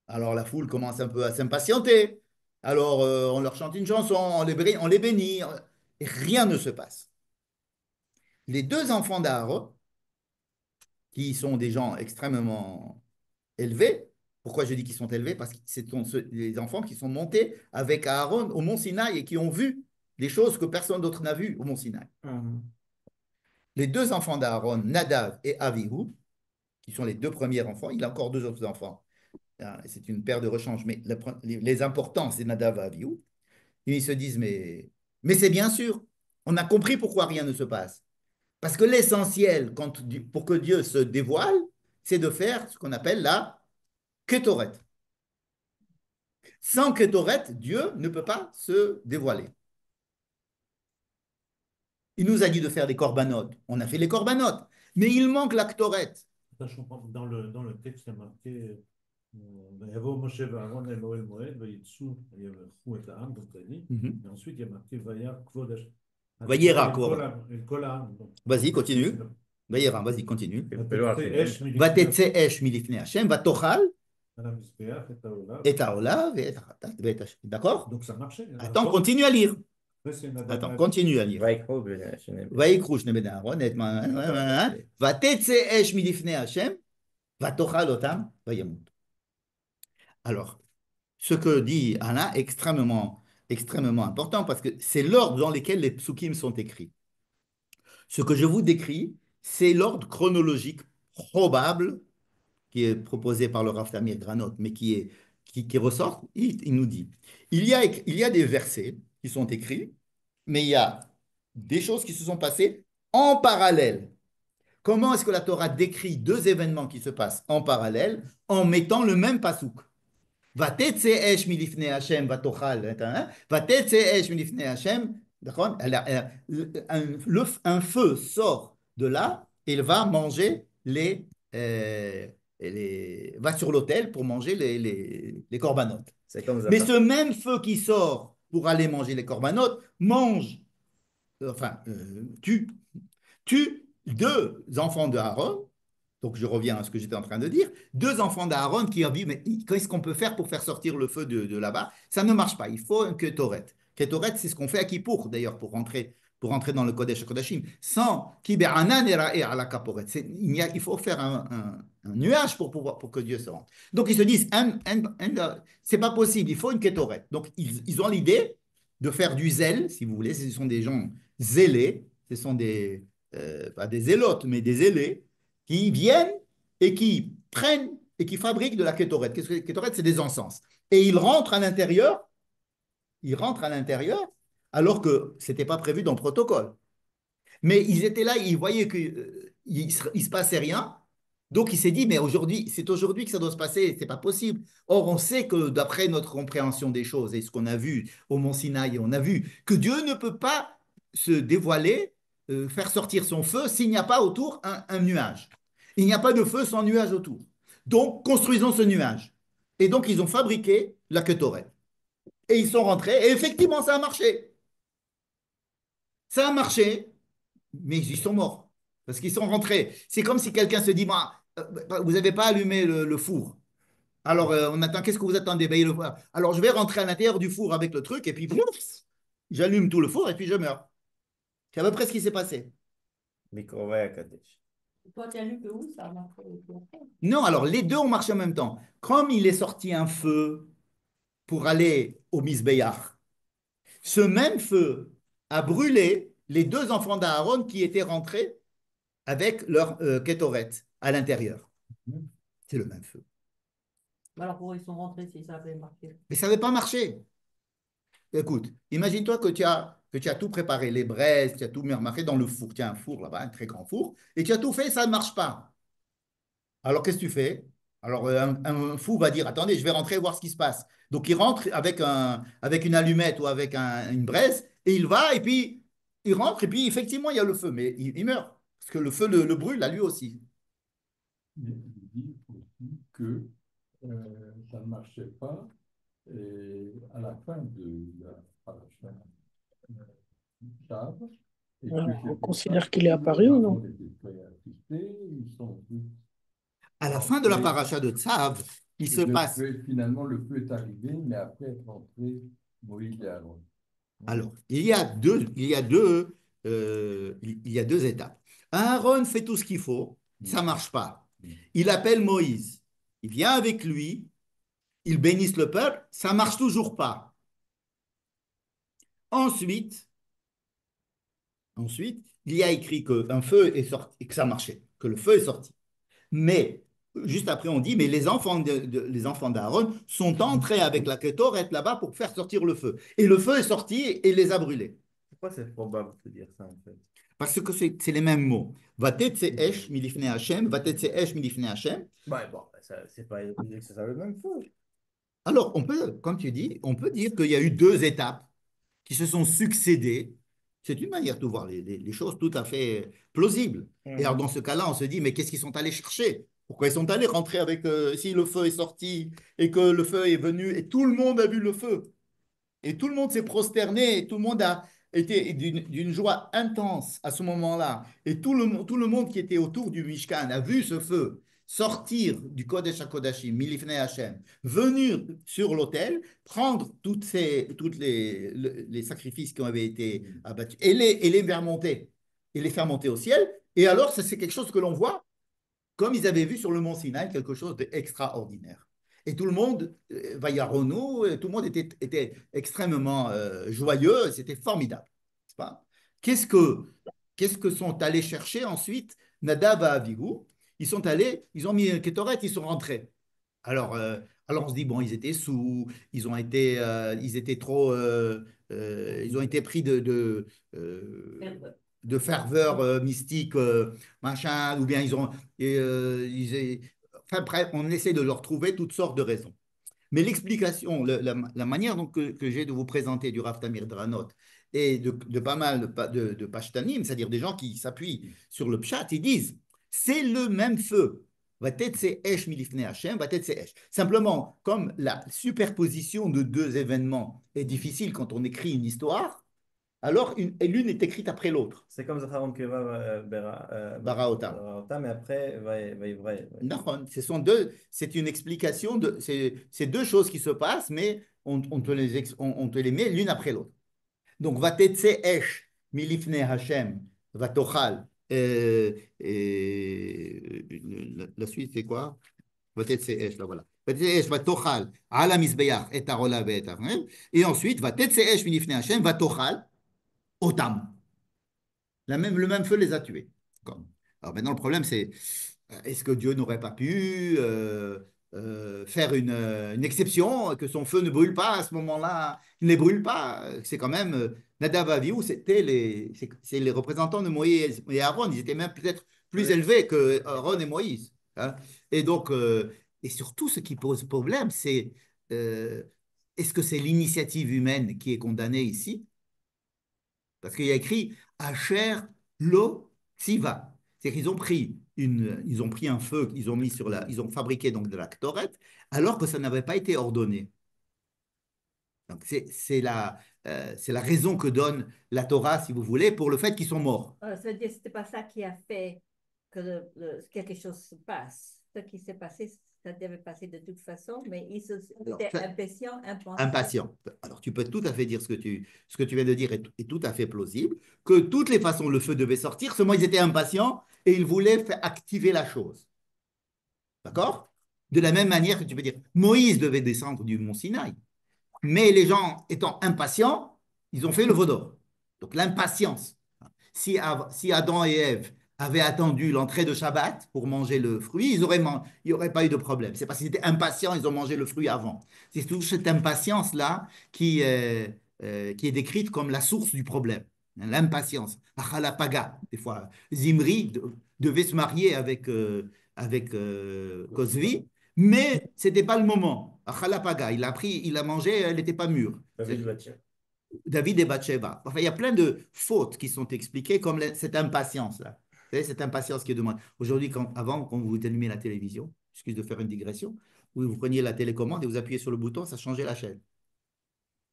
Alors la foule commence un peu à s'impatienter. Alors on leur chante une chanson, on les bénit, et rien ne se passe. Les deux enfants d'Aaron, qui sont des gens extrêmement élevés, pourquoi je dis qu'ils sont élevés? Parce que ce sont les enfants qui sont montés avec Aaron au mont Sinaï et qui ont vu des choses que personne d'autre n'a vues au mont Sinaï. Les deux enfants d'Aaron, Nadav et Avihu, qui sont les deux premiers enfants, il a encore deux autres enfants. C'est une paire de rechange, mais les importants, c'est Nadav et Avihu. Et ils se disent, mais c'est bien sûr, on a compris pourquoi rien ne se passe. Parce que l'essentiel pour que Dieu se dévoile, c'est de faire ce qu'on appelle la Ketoret. Sans Ketoret, Dieu ne peut pas se dévoiler. Il nous a dit de faire des corbanotes. On a fait les corbanotes. Mais il manque la Ktoret. Attends, je comprends. Dans le texte, il y a marqué ויבואו משה ואהרון אל אוהל מועד ויצאו ויברכו את העם, donc t'as dit. Et ensuite, il y a marqué וירא כבוד השם. Vayera, Et כל העם. Vas-y, continue. Vayera, vas-y, continue. ותצא אש מלפני השם, ותאכל על המזבח את העולה. את העולה ואת החטאת ואת השם. D'accord? Donc ça marchait. Attends, continue à lire. Après, c'est Nadav. Attends, continue à lire. ויקחו בני השם. ויקחו שני בני אהרון את ותצא אש מלפני השם, ותאכל אותם וימות. Alors, ce que dit Anna est extrêmement important parce que c'est l'ordre dans lequel les psukim sont écrits. Ce que je vous décris, c'est l'ordre chronologique probable qui est proposé par le Rav Tamir Granot, mais qui ressort. Il nous dit, il y a des versets qui sont écrits, mais il y a des choses qui se sont passées en parallèle. Comment est-ce que la Torah décrit deux événements qui se passent en parallèle en mettant le même pasouk? ותצא אש מלפני השם ותאכל, ותצא אש מלפני השם, d'accord? Un feu sort de là et il va manger va sur l'autel pour manger les corbanotes. C'est comme ça. Mais ce même feu qui sort pour aller manger les corbanotes tue deux enfants de Aaron. Donc je reviens à ce que j'étais en train de dire. Deux enfants d'Aaron qui ont dit, mais qu'est-ce qu'on peut faire pour faire sortir le feu de là-bas? Ça ne marche pas, il faut un ketoret. Ketoret, c'est ce qu'on fait à Kippour, d'ailleurs, pour rentrer dans le Kodesh Kodashim. Sans Kiberanan et à la Kaporet. Il faut faire un nuage pour que Dieu se rende. Donc ils se disent, c'est pas possible, il faut une ketoret. Donc ils ont l'idée de faire du zèle, si vous voulez. Ce sont des gens zélés, ce sont pas des zélotes, mais des zélés qui viennent et qui prennent et qui fabriquent de la kétorette. Qu'est-ce que la kétorette? C'est des encens. Et ils rentrent à l'intérieur alors que ce n'était pas prévu dans le protocole. Mais ils étaient là, ils voyaient qu'il ne se passait rien. Donc il s'est dit, mais c'est aujourd'hui que ça doit se passer, c'est pas possible. Or, on sait que d'après notre compréhension des choses et ce qu'on a vu au Mont Sinaï, on a vu que Dieu ne peut pas se dévoiler, faire sortir son feu s'il n'y a pas autour un nuage. Il n'y a pas de feu sans nuage autour. Donc, construisons ce nuage. Et donc, ils ont fabriqué la Ketoret. Et ils sont rentrés, et effectivement, ça a marché. Ça a marché, mais ils sont morts. Parce qu'ils sont rentrés. C'est comme si quelqu'un se dit, vous n'avez pas allumé le four. Alors, on attend, qu'est-ce que vous attendez? Alors, je vais rentrer à l'intérieur du four avec le truc, et puis, j'allume tout le four, et puis je meurs. C'est à peu près ce qui s'est passé. בקרובי הקדש. Toi, tu as lu que où ça a marqué après? Non, alors les deux ont marché en même temps. Comme il est sorti un feu pour aller au Misbéach, ce même feu a brûlé les deux enfants d'Aaron qui étaient rentrés avec leur kétoret à l'intérieur. C'est le même feu. Alors, pourquoi ils sont rentrés si ça avait marqué? Mais ça n'avait pas marché. Écoute, imagine-toi que tu as tout préparé, les braises, tu as tout mis remarqué dans le four. Tu as un four là-bas, un très grand four, et tu as tout fait, ça ne marche pas. Alors, qu'est-ce que tu fais? Alors, un fou va dire, attendez, je vais rentrer voir ce qui se passe. Donc, il rentre avec une allumette ou avec une braise, et il va, et puis il rentre, et puis effectivement, il y a le feu, mais il meurt. Parce que le feu le brûle, là, lui aussi. Mais il dit aussi que ça ne marchait pas et à la fin de la paracha Shab, et que Alors, c'est on pour ça considère que qu'il est apparu ou non? Aaron était très assisté, ils sont tous À la fin de la paracha de Tzav, il se passe. Finalement, le feu est arrivé, mais après être entré Moïse et Aaron. Alors, il y a deux étapes. Aaron fait tout ce qu'il faut, ça ne marche pas. Il appelle Moïse, il vient avec lui, ils bénissent le peuple, ça ne marche toujours pas. Ensuite, il y a écrit qu'un feu est sorti, et que ça marchait, que le feu est sorti. Mais, juste après, on dit, mais les enfants d'Aaron sont entrés avec la Kétoret là-bas pour faire sortir le feu. Et le feu est sorti et les a brûlés. Pourquoi c'est probable de dire ça en fait? Parce que c'est les mêmes mots. Vatet se esh milifne Hashem, vatet se esh milifne Hashem. Ouais, bon, c'est pas que c'est ça le même feu. Alors, on peut, comme tu dis, on peut dire qu'il y a eu deux étapes qui se sont succédées. C'est une manière de voir les choses tout à fait plausible. Et alors, dans ce cas-là, on se dit, mais qu'est-ce qu'ils sont allés chercher? Pourquoi ils sont allés rentrer avec, si le feu est sorti et que le feu est venu et tout le monde a vu le feu? Et tout le monde s'est prosterné, et tout le monde a été d'une joie intense à ce moment-là. Et tout le monde qui était autour du Mishkan a vu ce feu sortir du Kodesh HaKodashim, Milifnei Hashem, venir sur l'autel, prendre toutes les sacrifices qui avaient été abattus et les faire monter, au ciel. Et alors, c'est quelque chose que l'on voit comme ils avaient vu sur le mont Sinaï, quelque chose d'extraordinaire. Et tout le monde, Vayaronou, tout le monde était extrêmement joyeux, c'était formidable. Pas qu'est-ce que sont allés chercher ensuite Nadav et Avihu? Ils ont mis un kétoret, ils sont rentrés. Alors, alors on se dit, bon, ils étaient sous, ils étaient trop, ils ont été pris de ferveur mystique, machin, ou bien enfin bref, on essaie de leur trouver toutes sortes de raisons. Mais l'explication, la manière donc, que j'ai de vous présenter du Rav Tamir Dranot et de pas mal de pashtanim, c'est-à-dire des gens qui s'appuient sur le pshat, ils disent, c'est le même feu. Simplement, comme la superposition de deux événements est difficile quand on écrit une histoire, alors l'une est écrite après l'autre. C'est comme Zacharon Keva Baraotam. Baraotam, mais après, va. C'est une explication, c'est deux choses qui se passent, mais on te les met l'une après l'autre. Donc, Vatetse Esh, Milifne Hashem, Vatochal. La suite, c'est quoi? Vatetse Esh, là voilà. Vatetse Esh, Vatochal, Ala Misbeach, et Arola, et ensuite, Vatetse Esh, Milifne Hashem, Vatochal, Otam. Le même feu les a tués. Alors maintenant, le problème, c'est est-ce que Dieu n'aurait pas pu faire une exception, que son feu ne brûle pas à ce moment-là, il ne les brûle pas? C'est quand même Nadav et Avihu, c'est les représentants de Moïse et Aaron. Ils étaient même peut-être plus élevés que Aaron et Moïse. Hein. Et donc, et surtout, ce qui pose problème, c'est est-ce que c'est l'initiative humaine qui est condamnée ici? Parce qu'il y a écrit Asher lo tsiva. C'est-à-dire ils ont pris un feu, ils ont fabriqué donc de la Ktoret, alors que ça n'avait pas été ordonné. Donc c'est la raison que donne la Torah, si vous voulez, pour le fait qu'ils sont morts. Ça veut dire que ce n'était pas ça qui a fait que quelque chose se passe. Ce qui s'est passé, ça devait passer de toute façon, mais ils étaient impatients, impatients. Alors, tu peux tout à fait dire ce que tu viens de dire est tout à fait plausible, que de toutes les façons, le feu devait sortir, seulement ils étaient impatients et ils voulaient faire activer la chose. D'accord? De la même manière que tu peux dire, Moïse devait descendre du mont Sinaï, mais les gens étant impatients, ils ont fait le veau d'or. Donc, l'impatience. Si Adam et Ève avaient attendu l'entrée de Shabbat pour manger le fruit, il n'y aurait pas eu de problème. C'est parce qu'ils étaient impatients, ils ont mangé le fruit avant. C'est toute cette impatience-là qui est décrite comme la source du problème. L'impatience. Achalapaga, des fois. Zimri devait se marier avec Cosvi, mais ce n'était pas le moment. Achalapaga, il a mangé, elle n'était pas mûre. David et Bathsheba. Enfin, il y a plein de fautes qui sont expliquées comme cette impatience-là. Vous savez, cette impatience qui est demandée. Aujourd'hui, quand vous allumez la télévision, excuse de faire une digression, vous preniez la télécommande et vous appuyez sur le bouton, ça changeait la chaîne.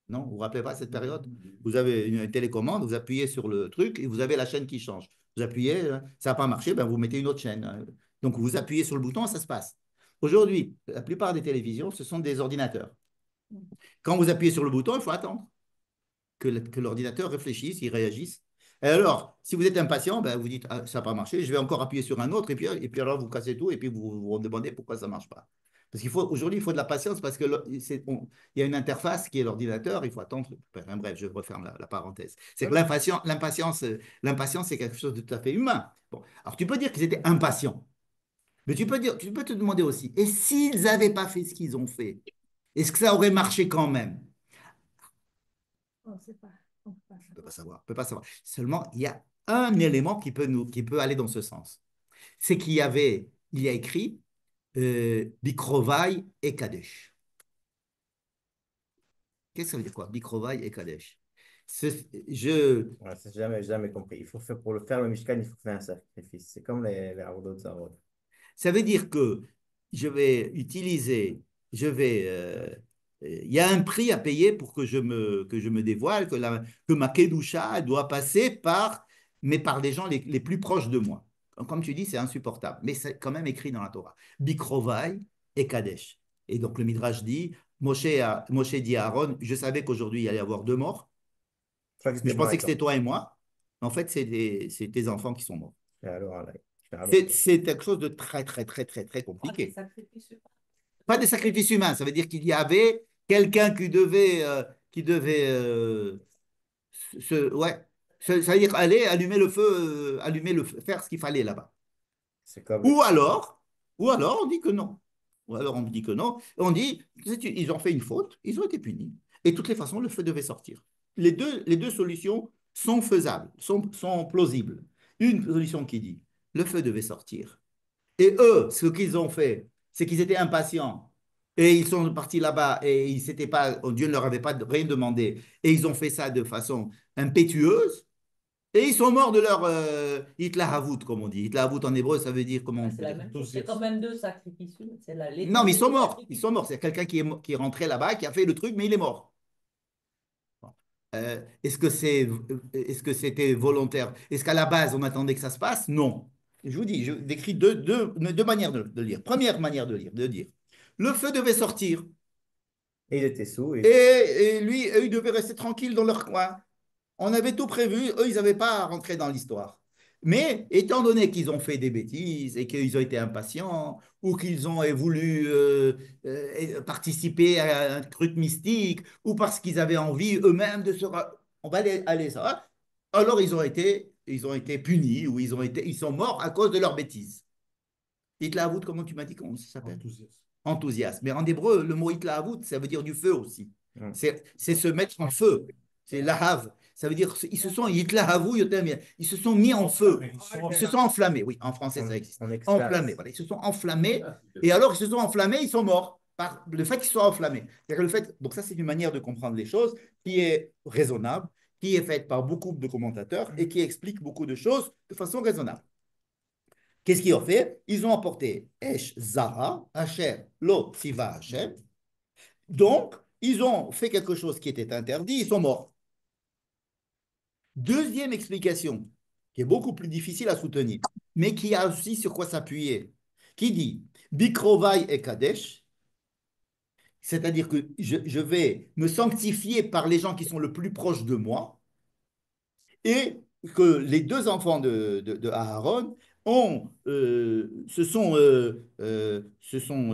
Non, vous ne vous rappelez pas cette période? Vous avez une télécommande, vous appuyez sur le truc et vous avez la chaîne qui change. Vous appuyez, ça n'a pas marché, ben vous mettez une autre chaîne. Donc, vous appuyez sur le bouton, ça se passe. Aujourd'hui, la plupart des télévisions, ce sont des ordinateurs. Quand vous appuyez sur le bouton, il faut attendre que l'ordinateur réfléchisse, il réagisse. Et alors, si vous êtes impatient, ben, vous dites, ah, ça n'a pas marché, je vais encore appuyer sur un autre, et puis alors vous cassez tout, et puis vous demandez pourquoi ça ne marche pas. Parce qu'aujourd'hui, il faut de la patience, parce qu'il y a une interface qui est l'ordinateur, il faut attendre. Enfin, bref, je referme la parenthèse. C'est que l'impatience, c'est quelque chose de tout à fait humain. Bon, alors tu peux dire qu'ils étaient impatients, mais tu peux te demander aussi, et s'ils n'avaient pas fait ce qu'ils ont fait, est-ce que ça aurait marché quand même? On ne sait pas. On ne peut pas On ne peut savoir. pas savoir. On peut pas savoir. Seulement, il y a un élément qui peut aller dans ce sens. C'est il y a écrit Bikrovai et Kadesh. Qu'est-ce que ça veut dire quoi? Bikrovai et Kadesh. Ouais, c'est jamais compris. Il faut faire, pour le faire, le Mishkan, il faut faire un sacrifice. C'est comme les Avodah Zarot. Ça veut dire que je vais utiliser, il y a un prix à payer pour que je me dévoile, que ma Kedusha doit passer mais par des gens les plus proches de moi. Comme tu dis, c'est insupportable, mais c'est quand même écrit dans la Torah. Bikrovai et Kadesh. Et donc le Midrash dit, Moshe dit à Aaron, je savais qu'aujourd'hui il y allait y avoir 2 morts, Je crois que mais c'était je moi pensais et que toi. c'était toi et moi. En fait, c'est tes enfants qui sont morts. Et alors, là, C'est quelque chose de très, très, très, très, très compliqué. Pas de sacrifice humain, ça veut dire qu'il y avait quelqu'un qui devait ouais, ça veut dire aller allumer le feu, faire ce qu'il fallait là-bas. c'est comme les... Ou alors, ou alors on dit que non. Ou alors on dit que non. On dit, ils ont fait une faute, ils ont été punis. Et de toutes les façons, le feu devait sortir. Les deux solutions sont faisables, sont plausibles. Une solution qui dit, le feu devait sortir. Et eux, ce qu'ils ont fait, c'est qu'ils étaient impatients. Et ils sont partis là-bas et Dieu ne leur avait pas rien demandé. Et ils ont fait ça de façon impétueuse. Et ils sont morts de leur Hitlahavut, comme on dit. Hitlahavut en hébreu, ça veut dire comment on C'est peut la dire. même chose. C'est quand même deux sacrifices humains. C'est Non, mais ils sont morts. Ils sacrifices. sont morts. C'est quelqu'un qui est rentré là-bas, qui a fait le truc, mais il est mort. Est-ce que c'était volontaire? Est-ce qu'à la base, on attendait que ça se passe? Non. Je vous dis, je décris deux manières de lire. Première manière de dire, le feu devait sortir Et il était sous. et lui, eux, ils devaient rester tranquilles dans leur coin. On avait tout prévu, eux, ils n'avaient pas à rentrer dans l'histoire. Mais étant donné qu'ils ont fait des bêtises et qu'ils ont été impatients ou qu'ils ont voulu participer à un truc mystique ou parce qu'ils avaient envie eux-mêmes on va aller ça. Alors ils ont été punis ou ils sont morts à cause de leurs bêtises. Hitlahavut, comment tu m'as dit comment ça s'appelle? Enthousiaste. Enthousiasme. Mais en hébreu, le mot Hitlahavut, ça veut dire du feu aussi. Mm. C'est se mettre en feu. C'est lahav. Ça veut dire ils se sont Hitlahavu, ils se sont mis en feu. Ils se sont enflammés. Oui, en français, ça existe. En extase. Enflammés. Voilà. Ils se sont enflammés. Et alors, ils se sont enflammés, ils sont morts par le fait qu'ils soient enflammés. Donc, ça, c'est une manière de comprendre les choses qui est raisonnable, qui est faite par beaucoup de commentateurs et qui explique beaucoup de choses de façon raisonnable. Qu'est-ce qu'ils ont fait? Ils ont apporté Esh Zara, Hashem, Lo Tziva Hashem. Donc, ils ont fait quelque chose qui était interdit, ils sont morts. Deuxième explication, qui est beaucoup plus difficile à soutenir, mais qui a aussi sur quoi s'appuyer, qui dit Bikrovai et Kadesh, c'est-à-dire que je vais me sanctifier par les gens qui sont le plus proches de moi, et que les 2 enfants de Aaron se sont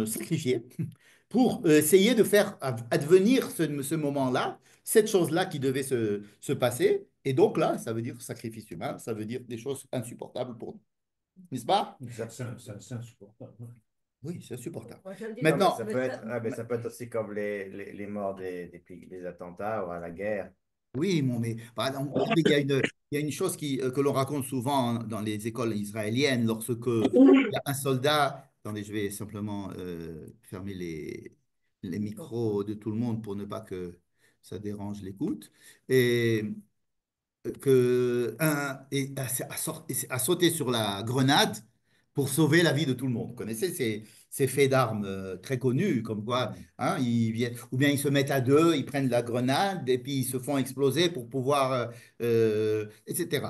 sacrifiés pour essayer de faire advenir ce moment-là, cette chose-là qui devait se passer. Et donc là, ça veut dire sacrifice humain, ça veut dire des choses insupportables pour nous. N'est-ce pas? C'est insupportable. Oui, c'est insupportable. Moi, je le dis, Maintenant, Ça peut être, mais ça peut être aussi comme les morts des attentats ou à la guerre. oui, mais par exemple, il y a une chose que l'on raconte souvent dans les écoles israéliennes lorsque il y a un soldat. Attendez, je vais simplement fermer les micros de tout le monde pour ne pas que ça dérange l'écoute. Et a sauté sur la grenade pour sauver la vie de tout le monde. Vous connaissez ces faits d'armes très connus, comme quoi, hein, ou bien ils se mettent à deux, ils prennent la grenade et puis ils se font exploser pour pouvoir, etc.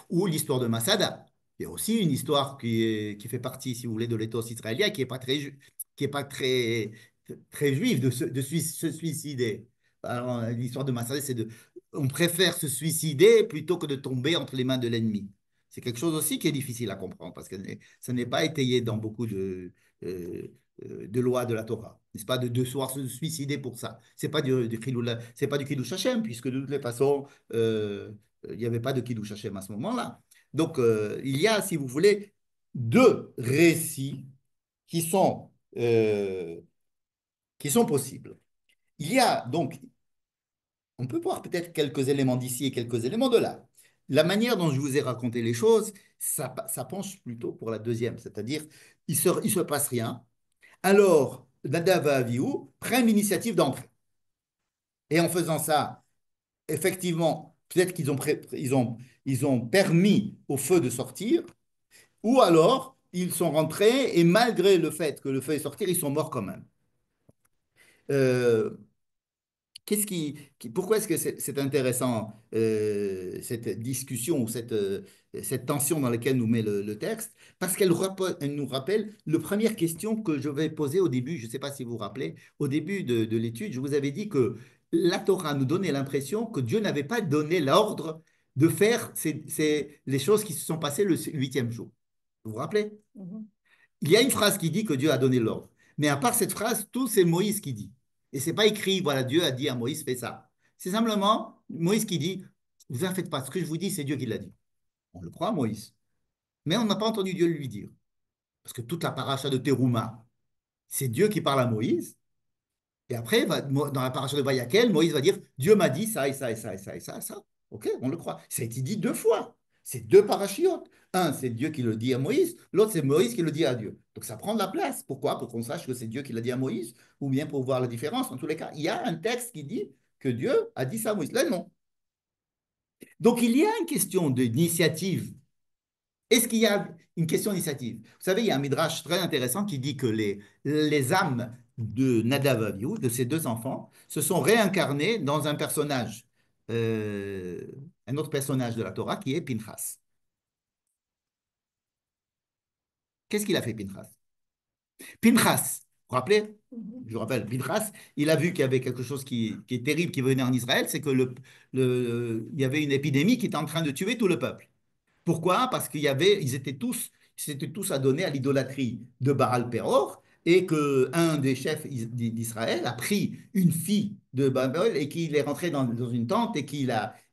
Ou l'histoire de Masada. Il y a aussi une histoire qui fait partie, si vous voulez, de l'éthos israélien, qui n'est pas très, qui est pas très, très juive se suicider. Alors, l'histoire de Massacre, c'est on préfère se suicider plutôt que de tomber entre les mains de l'ennemi. C'est quelque chose aussi qui est difficile à comprendre parce que ça n'est pas étayé dans beaucoup euh, de lois de la Torah. N'est-ce pas, de devoir se suicider pour ça. C'est pas du Kiddush Hashem, puisque de toutes les façons, il n'y avait pas de Kiddush Hashem à ce moment-là. Donc, il y a, si vous voulez, deux récits qui sont, euh, qui sont possibles. Il y a donc, on peut voir peut-être quelques éléments d'ici et quelques éléments de là. La manière dont je vous ai raconté les choses, ça penche plutôt pour la deuxième, c'est-à-dire, il se passe rien. Alors, Nadav et Avihu prennent l'initiative d'entrer. Et en faisant ça, effectivement, peut-être ils ont permis au feu de sortir, ou alors ils sont rentrés et malgré le fait que le feu est sorti, ils sont morts quand même. Euh, Pourquoi est-ce que c'est intéressant cette discussion ou cette tension dans laquelle nous met le texte? Parce elle nous rappelle la première question que je vais poser au début. Je ne sais pas si vous vous rappelez, au début de l'étude, je vous avais dit que la Torah nous donnait l'impression que Dieu n'avait pas donné l'ordre de faire les choses qui se sont passées le huitième jour. Vous vous rappelez? Mhm. Il y a une phrase qui dit que Dieu a donné l'ordre. Mais à part cette phrase, tout c'est Moïse qui dit. Et c'est pas écrit, voilà, Dieu a dit à Moïse, fais ça. C'est simplement Moïse qui dit, vous en faites pas, ce que je vous dis, c'est Dieu qui l'a dit. On le croit, Moïse. Mais on n'a pas entendu Dieu lui dire. Parce que toute la paracha de Teruma, c'est Dieu qui parle à Moïse. Et après, dans la paracha de Vayakel, Moïse va dire, Dieu m'a dit ça et ça et ça et ça et ça et ça. Ok, on le croit. Ça a été dit deux fois. C'est deux parachiotes. Un, c'est Dieu qui le dit à Moïse. L'autre, c'est Moïse qui le dit à Dieu. Donc ça prend de la place. Pourquoi? Pour qu'on sache que c'est Dieu qui l'a dit à Moïse, ou bien pour voir la différence. En tous les cas, il y a un texte qui dit que Dieu a dit ça à Moïse. Là, non. Donc il y a une question d'initiative. Est-ce qu'il y a une question d'initiative? Vous savez, il y a un midrash très intéressant qui dit que les âmes de Nadav et Abihu, de ces deux enfants, se sont réincarnées dans euh, un autre personnage de la Torah qui est Pinchas. Qu'est-ce qu'il a fait, Pinchas? Pinchas, vous vous rappelez? Mhm. Je vous rappelle, Pinchas, il a vu qu'il y avait quelque chose qui est terrible qui venait en Israël, c'est que il y avait une épidémie qui était en train de tuer tout le peuple. Pourquoi? Parce ils s'étaient tous adonnés à l'idolâtrie de Baal Péor et qu'un des chefs d'Israël a pris une fille de Baal Péor et qu'il est rentré dans une tente et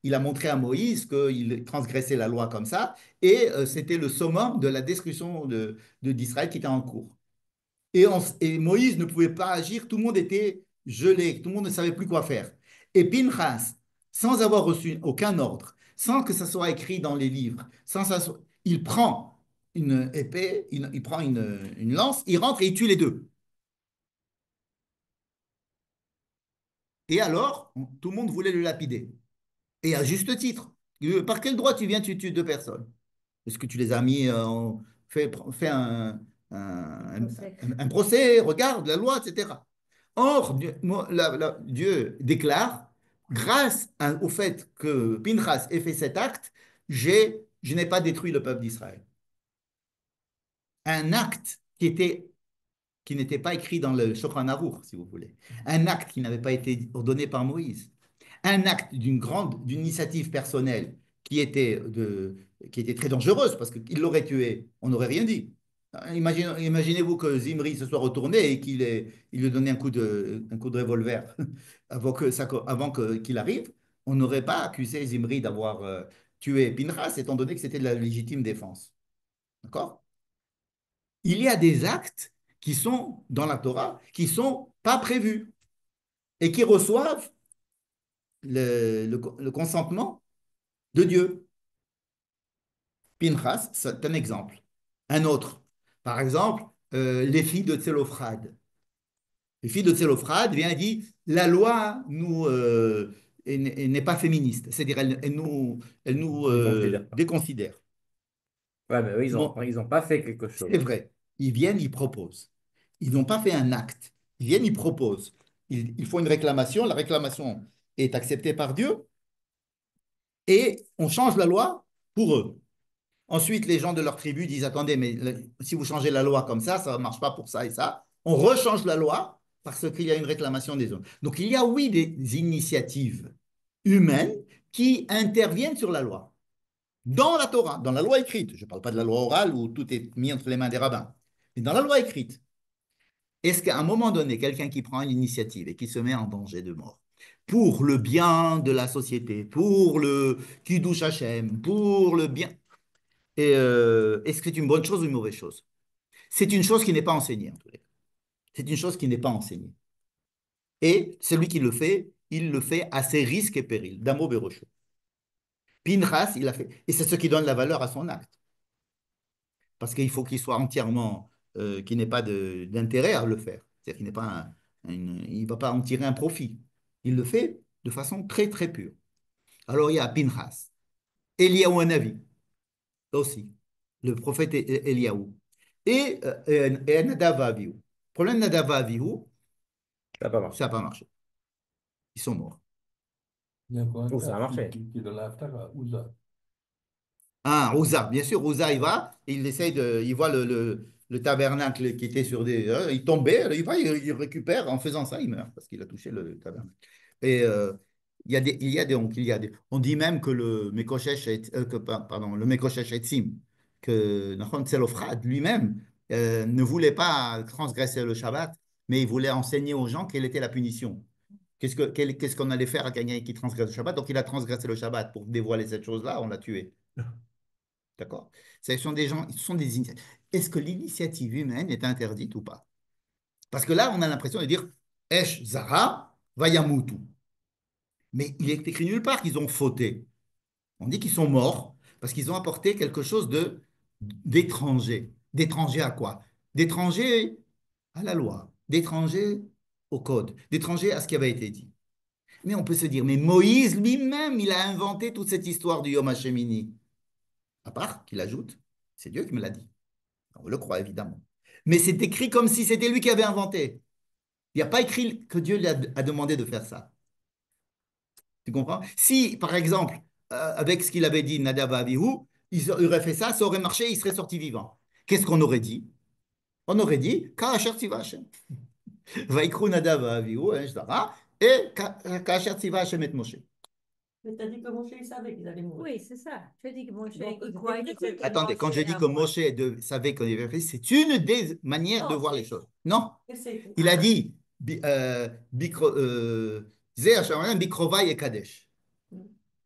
il a montré à Moïse qu'il transgressait la loi comme ça et c'était le summum de la destruction d'Israël qui était en cours. Et Moïse ne pouvait pas agir, tout le monde était gelé, tout le monde ne savait plus quoi faire. Et Pinchas, sans avoir reçu aucun ordre, sans que ça soit écrit dans les livres, il prend une épée, il prend une lance, il rentre et il tue les deux. Et alors, tout le monde voulait le lapider. Et à juste titre. Par quel droit tu viens, tu tues deux personnes? Est-ce que tu les as mis fait Procès. un procès, regarde la loi, etc. Or, Dieu déclare, au fait que Pinchas ait fait cet acte, je n'ai pas détruit le peuple d'Israël. Un acte qui n'était pas écrit dans le Shulchan Aruch, si vous voulez. Un acte qui n'avait pas été ordonné par Moïse. Un acte d'une initiative personnelle qui était très dangereuse parce qu'il l'aurait tué, on n'aurait rien dit. Imaginez-vous que Zimri se soit retourné et il lui ait donné un coup de revolver qu'il arrive. On n'aurait pas accusé Zimri d'avoir tué Pinchas, étant donné que c'était de la légitime défense. D'accord? Il y a des actes qui sont dans la Torah qui sont pas prévus et qui reçoivent le consentement de Dieu. Pinchas, c'est un exemple. Un autre, par exemple, les filles de Tselophrad. Les filles de Tselophrad vient et dit la loi n'est pas féministe, c'est-à-dire elle nous Déconsidère pas. déconsidère. Ouais, mais eux, Bon, ils ont pas fait quelque c'est chose. vrai. Ils viennent, ils proposent. Ils n'ont pas fait un acte. Ils viennent, ils proposent. Ils font une réclamation. La réclamation est acceptée par Dieu et on change la loi pour eux. Ensuite, les gens de leur tribu disent, attendez, mais si vous changez la loi comme ça ne marche pas pour ça et ça. On rechange la loi parce qu'il y a une réclamation des hommes. Donc, il y a, oui, des initiatives humaines qui interviennent sur la loi. Dans la Torah, dans la loi écrite. Je ne parle pas de la loi orale où tout est mis entre les mains des rabbins. Mais dans la loi écrite, est-ce qu'à un moment donné, quelqu'un qui prend une initiative et qui se met en danger de mort, pour le bien de la société, pour le Kiddush Hashem, pour le bien, est-ce que c'est une bonne chose ou une mauvaise chose? C'est une chose qui n'est pas enseignée, en tous les cas. C'est une chose qui n'est pas enseignée. Et celui qui le fait, il le fait à ses risques et périls. Damo Berocho. Pinchas, il a fait. Et c'est ce qui donne la valeur à son acte. Parce qu'il faut qu'il soit entièrement, qu'il n'ait pas d'intérêt à le faire. C'est-à-dire qu'il n'est pas il ne va pas en tirer un profit. Il le fait de façon très, très pure. Alors il y a Pinchas, Eliaou Hanavi, aussi, le prophète Eliaou, et Nadav Avihu. Le problème de Nadav Avihu, Ça n'a pas marché. ça n'a pas marché. Ils sont morts. Il y a encore un Oh, ça cas a marché. qui est dans l'Aftara, Ouza. Ah, Ouza, bien sûr, Ouza, il va, il voit le tabernacle qui était sur des. Il tombait, il va, il récupère, en faisant ça, il meurt, parce qu'il a touché le tabernacle. Et on dit même que le Mekoshesh, pardon, le Mekoshesh Etzim, que Nachon Tselofrad lui-même ne voulait pas transgresser le Shabbat, mais il voulait enseigner aux gens quelle était la punition. Qu'est-ce qu'on allait faire à quelqu'un qui transgresse le Shabbat? Donc il a transgressé le Shabbat pour dévoiler cette chose-là, on l'a tué. D'accord? Ce sont des gens, ce sont des initiatives. Est-ce que l'initiative humaine est interdite ou pas? Parce que là, on a l'impression de dire Esh Zara Vayamutu. Mais il est écrit nulle part qu'ils ont fauté. On dit qu'ils sont morts parce qu'ils ont apporté quelque chose d'étranger. D'étranger à quoi? D'étranger à la loi, d'étranger au code, d'étranger à ce qui avait été dit. Mais on peut se dire, mais Moïse lui-même, il a inventé toute cette histoire du Yom HaShemini. À part qu'il ajoute, c'est Dieu qui me l'a dit. On le croit évidemment. Mais c'est écrit comme si c'était lui qui avait inventé. Il n'y a pas écrit que Dieu lui a demandé de faire ça. Tu comprends? Si, par exemple, avec ce qu'il avait dit, Nadab Avihu, il aurait fait ça, ça aurait marché, il serait sorti vivant. Qu'est-ce qu'on aurait dit? On aurait dit, Ka'asher tiva Hashem. Vaikru Nadab Avihu, et Ka'asher tiva Hashem et Moshe. Mais t'as dit que Moshe, il savait qu'ils allaient mourir. Oui, c'est ça. Je dis que Moshe, Donc, il ils croit étaient que prêts. Attendez, quand je dis que Moshe savait qu'on avait fait, c'est une des manières de Non, voir les choses. Non, Qu'est-ce que c'est? il a dit, Zeh Hashem Bikrovai et Kadesh.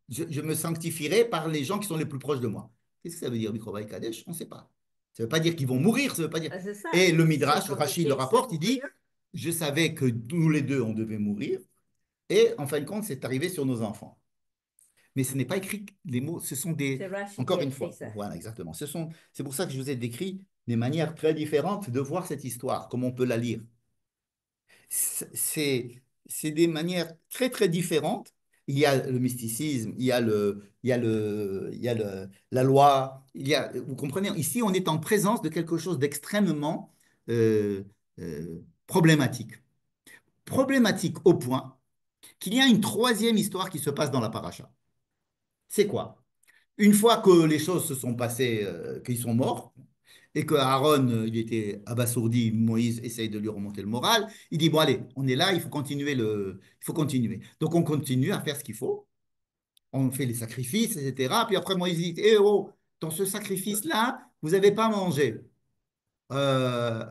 Je me sanctifierai par les gens qui sont les plus proches de moi. Qu'est-ce que ça veut dire, Mikrovaï Kadesh? On ne sait pas. Ça ne veut pas dire qu'ils vont mourir, ça veut pas dire. Ah, c'est ça. Et le Midrash, C'est le comme Rachid le Jason rapporte, il dit, mourir. je savais que tous les deux, on devait mourir, et en fin de compte, c'est arrivé sur nos enfants. Mais ce n'est pas écrit, les mots, ce sont des. C'est Rachid Encore qui a une écrit fois, ça. voilà, exactement. C'est pour ça que je vous ai décrit des manières très différentes de voir cette histoire, comment on peut la lire. C'est des manières très, très différentes. Il y a le mysticisme, la loi. Vous comprenez, ici, on est en présence de quelque chose d'extrêmement problématique. Problématique au point qu'il y a une troisième histoire qui se passe dans la paracha. C'est quoi? Une fois que les choses se sont passées, qu'ils sont morts, et que Aaron, il était abasourdi, Moïse essaye de lui remonter le moral, il dit, bon allez, on est là, il faut continuer. Donc on continue à faire ce qu'il faut, on fait les sacrifices, etc. Puis après Moïse dit, eh oh, dans ce sacrifice-là, vous n'avez pas mangé. Euh,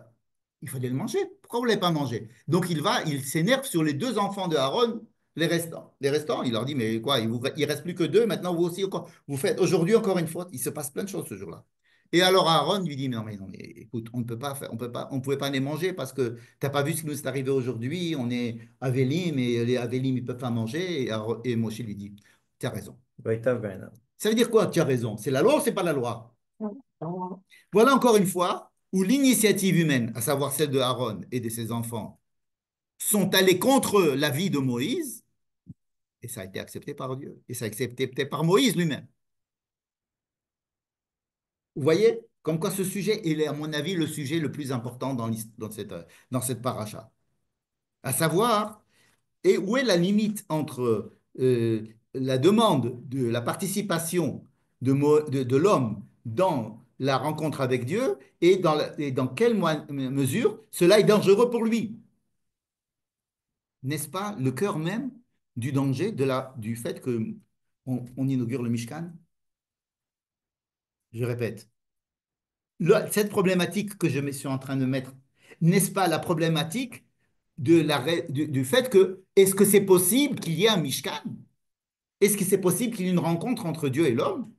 il fallait le manger. Pourquoi vous ne l'avez pas mangé? Donc il s'énerve sur les deux enfants de Aaron, les restants. Les restants, il leur dit, mais quoi, il reste plus que deux, maintenant vous aussi, vous faites aujourd'hui encore une faute. Il se passe plein de choses ce jour-là. Et alors Aaron lui dit, non, mais écoute, on ne peut pas faire, on pouvait pas les manger parce que tu n'as pas vu ce qui nous est arrivé aujourd'hui, on est Avelim et les Avelim, ils ne peuvent pas manger. Et Moshe lui dit, tu as raison. Vaïtav Gaïna. Ça veut dire quoi, tu as raison? C'est la loi ou c'est pas la loi? Voilà encore une fois où l'initiative humaine, à savoir celle de Aaron et de ses enfants, sont allés contre l'avis de Moïse, et ça a été accepté par Dieu, et ça a été accepté par Moïse lui-même. Vous voyez, comme quoi ce sujet est, à mon avis, le sujet le plus important dans cette paracha. À savoir, et où est la limite entre la demande de la participation de l'homme dans la rencontre avec Dieu et dans quelle mesure cela est dangereux pour lui. N'est-ce pas le cœur même du danger du fait qu'on inaugure le Mishkan? Je répète, cette problématique que je me suis en train de mettre, n'est-ce pas la problématique du fait que est-ce que c'est possible qu'il y ait un Mishkan? Est-ce que c'est possible qu'il y ait une rencontre entre Dieu et l'homme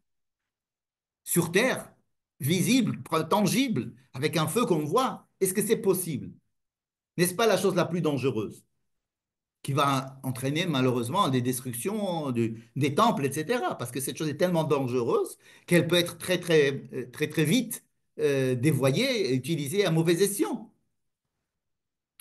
sur terre, visible, tangible, avec un feu qu'on voit? Est-ce que c'est possible? N'est-ce pas la chose la plus dangereuse qui va entraîner malheureusement des destructions des temples, etc. Parce que cette chose est tellement dangereuse qu'elle peut être très vite dévoyée et utilisée à mauvais escient.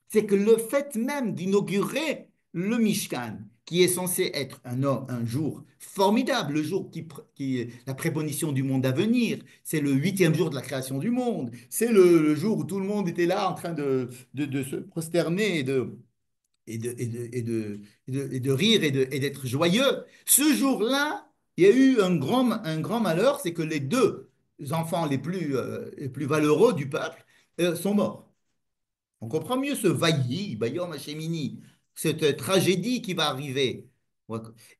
C'est que le fait même d'inaugurer le Mishkan, qui est censé être un jour formidable, le jour qui est la prémonition du monde à venir, c'est le 8e jour de la création du monde, c'est le jour où tout le monde était là en train de se prosterner et de rire et d'être joyeux. Ce jour-là, il y a eu un grand malheur, c'est que les deux enfants les plus valeureux du peuple sont morts. On comprend mieux ce vailli, Bayom Hashemini, cette tragédie qui va arriver.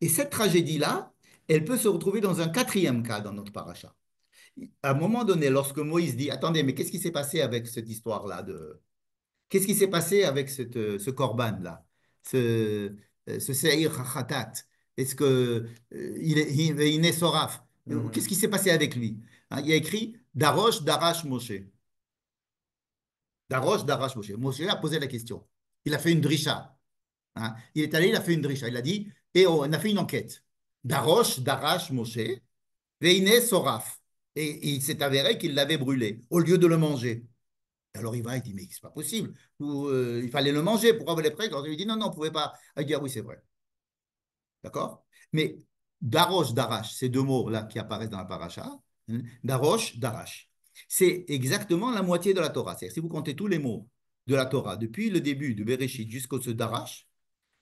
Et cette tragédie-là, elle peut se retrouver dans un 4e cas dans notre paracha. À un moment donné, lorsque Moïse dit, attendez, mais qu'est-ce qui s'est passé avec cette histoire-là Qu'est-ce qui s'est passé avec ce korban-là, ce Seir Hachatat? Est-ce que il est Soraf? Qu'est-ce qui s'est passé avec lui? Hein, il y a écrit Darosh Darash Moshe. Darosh Darash Moshe. Moshe a posé la question. Il a fait une drisha. Hein. Il est allé, il a fait une drisha. Il a dit, et on a fait une enquête. Darosh Darash Moshe, Veine Soraf. Et il s'est avéré qu'il l'avait brûlé au lieu de le manger. Alors il va, il dit, mais c'est pas possible. Il fallait le manger. Pourquoi vous l'avez pris? Alors il dit, non, non, on ne pouvait pas. Il dit, ah oui, c'est vrai. D'accord? Mais Darosh, Darash, ces deux mots-là qui apparaissent dans la paracha, hein, Darosh, Darash, c'est exactement la moitié de la Torah. C'est-à-dire, si vous comptez tous les mots de la Torah, depuis le début de Bereshit jusqu'au ce Darash,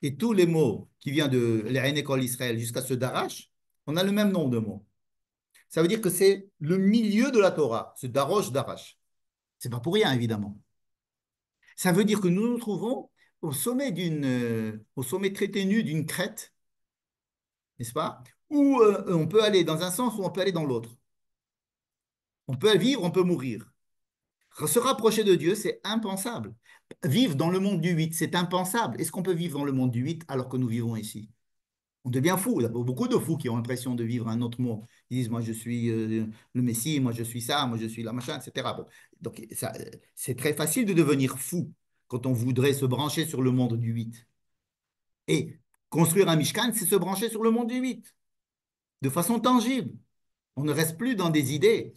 et tous les mots qui viennent de l'Erein École Israël jusqu'à ce Darash, on a le même nombre de mots. Ça veut dire que c'est le milieu de la Torah, ce Darosh, Darash. C'est pas pour rien, évidemment. Ça veut dire que nous nous trouvons au sommet très ténu d'une crête, n'est-ce pas? Où on peut aller dans un sens ou on peut aller dans l'autre. On peut vivre, on peut mourir. Se rapprocher de Dieu, c'est impensable. Vivre dans le monde du 8, c'est impensable. Est-ce qu'on peut vivre dans le monde du 8 alors que nous vivons ici? On devient fou. Il y a beaucoup de fous qui ont l'impression de vivre un autre monde. Ils disent, moi je suis le Messie, moi je suis ça, moi je suis la machin, etc. Bon. Donc c'est très facile de devenir fou quand on voudrait se brancher sur le monde du 8. Et construire un Mishkan, c'est se brancher sur le monde du 8, de façon tangible. On ne reste plus dans des idées.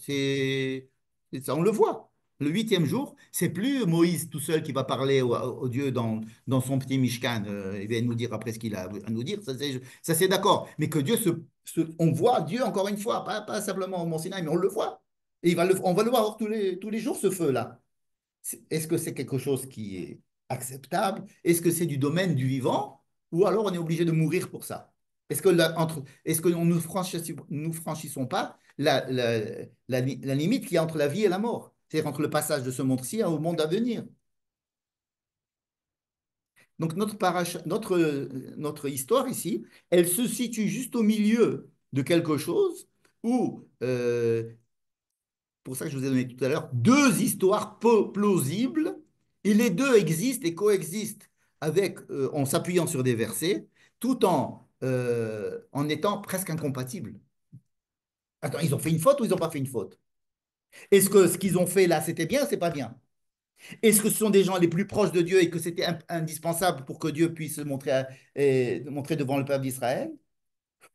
Ça, on le voit. Le 8e jour, c'est plus Moïse tout seul qui va parler au Dieu dans son petit Mishkan. Il va nous dire après ce qu'il a à nous dire. Ça, c'est d'accord. Mais que Dieu on voit Dieu encore une fois, pas simplement au Mont Sinaï, mais on le voit. Et on va le voir tous les jours, ce feu-là. Est-ce que c'est quelque chose qui est acceptable? Est-ce que c'est du domaine du vivant? Ou alors on est obligé de mourir pour ça? Est-ce que nous franchissons pas la limite qui est entre la vie et la mort? C'est-à-dire entre le passage de ce monde-ci au monde à venir. Donc notre histoire ici, elle se situe juste au milieu de quelque chose où pour ça que je vous ai donné tout à l'heure, deux histoires plausibles, et les deux existent et coexistent en s'appuyant sur des versets, tout en étant presque incompatibles. Attends, ils ont fait une faute ou ils n'ont pas fait une faute? Est-ce que ce qu'ils ont fait là, c'était bien ou c'est pas bien? Est-ce que ce sont des gens les plus proches de Dieu et que c'était indispensable pour que Dieu puisse montrer devant le peuple d'Israël?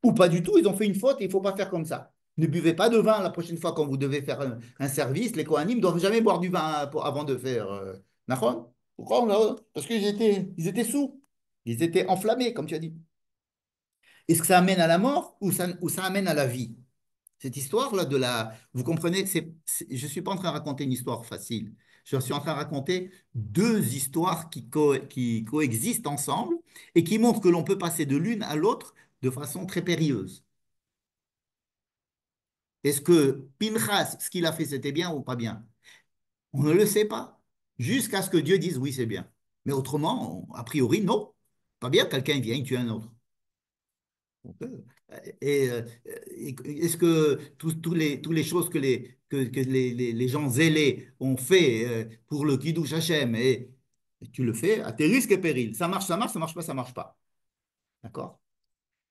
Ou pas du tout, ils ont fait une faute et il ne faut pas faire comme ça. Ne buvez pas de vin la prochaine fois quand vous devez faire un service. Les Kohanim ne doivent jamais boire du vin avant de faire. Nahon? Pourquoi? Parce ils étaient sous. Ils étaient enflammés, comme tu as dit. Est-ce que ça amène à la mort ou ça amène à la vie? Cette histoire-là Vous comprenez, je ne suis pas en train de raconter une histoire facile. Je suis en train de raconter deux histoires qui coexistent ensemble et qui montrent que l'on peut passer de l'une à l'autre de façon très périlleuse. Est-ce que Pinchas, ce qu'il a fait, c'était bien ou pas bien? On ne le sait pas. Jusqu'à ce que Dieu dise oui, c'est bien. Mais autrement, a priori, non. Pas bien, quelqu'un vient, il tue un autre. Et est-ce que tous les choses que les gens zélés ont fait pour le Kiddush Hashem, et tu le fais à tes risques et périls. Ça marche pas, ça marche pas. D'accord?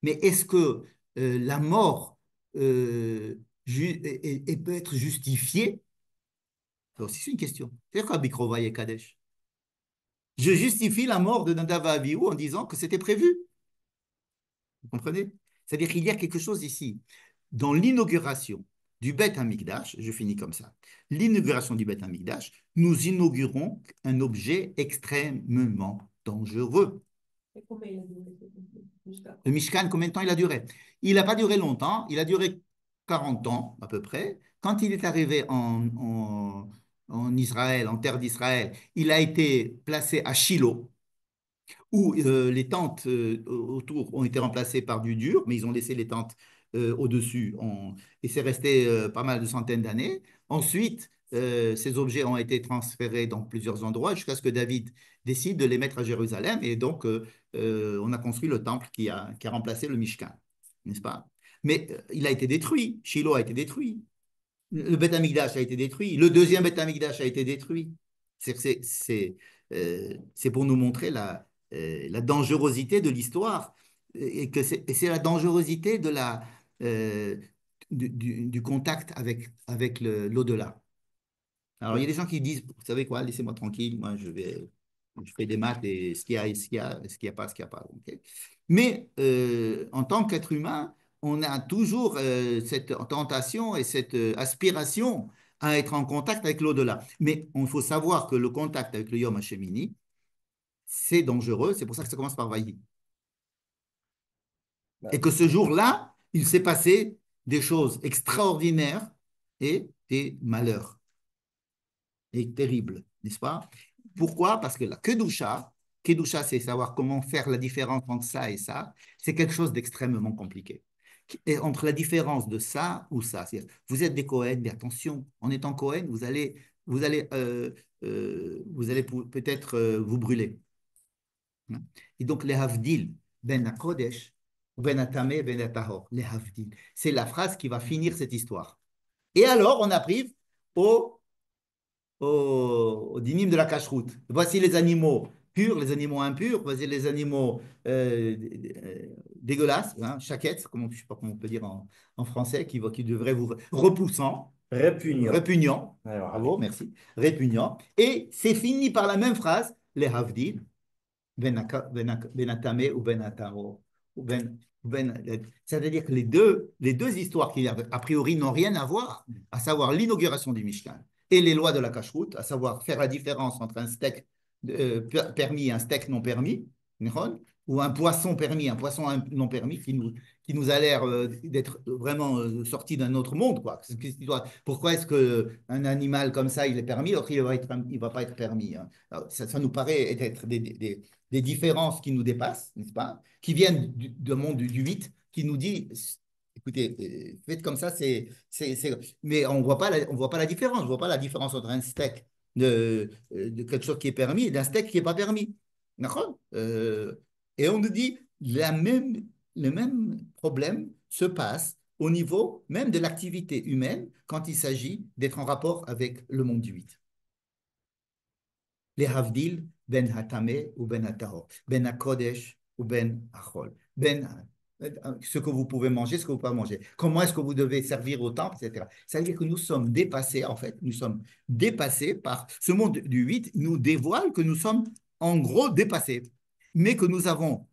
Mais est-ce que la mort peut être justifiée? C'est aussi une question. C'est quoi Bikrovaï et Kadesh? Je justifie la mort de Nadav et Abihu en disant que c'était prévu. Vous comprenez? C'est-à-dire qu'il y a quelque chose ici. Dans l'inauguration du Beth Amikdash, je finis comme ça, l'inauguration du Beth Amikdash, nous inaugurons un objet extrêmement dangereux. Et combien il a duré jusqu'à Le Mishkan, combien de temps il a duré? Il n'a pas duré longtemps, il a duré 40 ans à peu près. Quand il est arrivé en Israël, en terre d'Israël, il a été placé à Shiloh, où les tentes autour ont été remplacées par du dur, mais ils ont laissé les tentes au-dessus. Et c'est resté pas mal de centaines d'années. Ensuite, ces objets ont été transférés dans plusieurs endroits jusqu'à ce que David décide de les mettre à Jérusalem. Et donc, on a construit le temple qui a remplacé le Mishkan, n'est-ce pas? Mais il a été détruit. Shiloh a été détruit. Le Beth Amikdash a été détruit. Le deuxième Beth Amikdash a été détruit. C'est pour nous montrer la dangerosité de l'histoire et c'est la dangerosité euh, du contact avec l'au-delà. Alors, il y a des gens qui disent, vous savez quoi, laissez-moi tranquille, moi je fais des maths et ce qu'il y a, ce qu'il y a, ce qu'il n'y a pas, ce qu'il n'y a pas. Okay. Mais en tant qu'être humain, on a toujours cette tentation et cette aspiration à être en contact avec l'au-delà. Mais il faut savoir que le contact avec le Yom Hashemini, c'est dangereux, c'est pour ça que ça commence par Vaï. Et que ce jour-là, il s'est passé des choses extraordinaires et des malheurs et terribles, n'est-ce pas? Pourquoi? Parce que la Kedusha, c'est savoir comment faire la différence entre ça et ça, c'est quelque chose d'extrêmement compliqué. Et entre la différence de ça ou ça, vous êtes des Cohen, mais attention, en étant Cohen, vous allez peut-être vous brûler. Et donc, les Havdil, Ben HaKodesh, Ben HaTameh, Ben HaTahor, les Havdil. C'est la phrase qui va finir cette histoire. Et alors, on arrive au dinim de la cacheroute. Voici les animaux purs, les animaux impurs, voici les animaux dégueulasses, hein, chaquettes, je ne sais pas comment on peut dire en français, qui devraient vous repoussant, répugnant, bravo, merci, répugnant. Et c'est fini par la même phrase, les Havdil, Benatame ou Benataro. C'est-à-dire que les deux histoires qui, a priori, n'ont rien à voir, à savoir l'inauguration du Mishkan et les lois de la cacheroute, à savoir faire la différence entre un steak permis et un steak non permis, ou un poisson permis, un poisson non permis, qui nous a l'air d'être vraiment sorti d'un autre monde, quoi. Pourquoi est-ce qu'un animal comme ça, il est permis, alors il ne va pas être permis, hein. Alors, ça nous paraît être des différences qui nous dépassent, n'est-ce pas? Qui viennent du monde du 8, qui nous dit, écoutez, faites comme ça, mais on voit pas on voit pas la différence. On ne voit pas la différence entre un steak de quelque chose qui est permis et d'un steak qui n'est pas permis. D'accord? Et on nous dit, le même problème se passe au niveau même de l'activité humaine quand il s'agit d'être en rapport avec le monde du 8. Les Havdil, Ben Hatame ou Ben Hatahor, Ben Hakodesh ou Ben Achol, ce que vous pouvez manger, ce que vous ne pouvez pas manger, comment est-ce que vous devez servir au temple, etc. Ça veut dire que nous sommes dépassés, en fait, nous sommes dépassés par ce monde du 8, nous dévoile que nous sommes en gros dépassés, mais que nous avons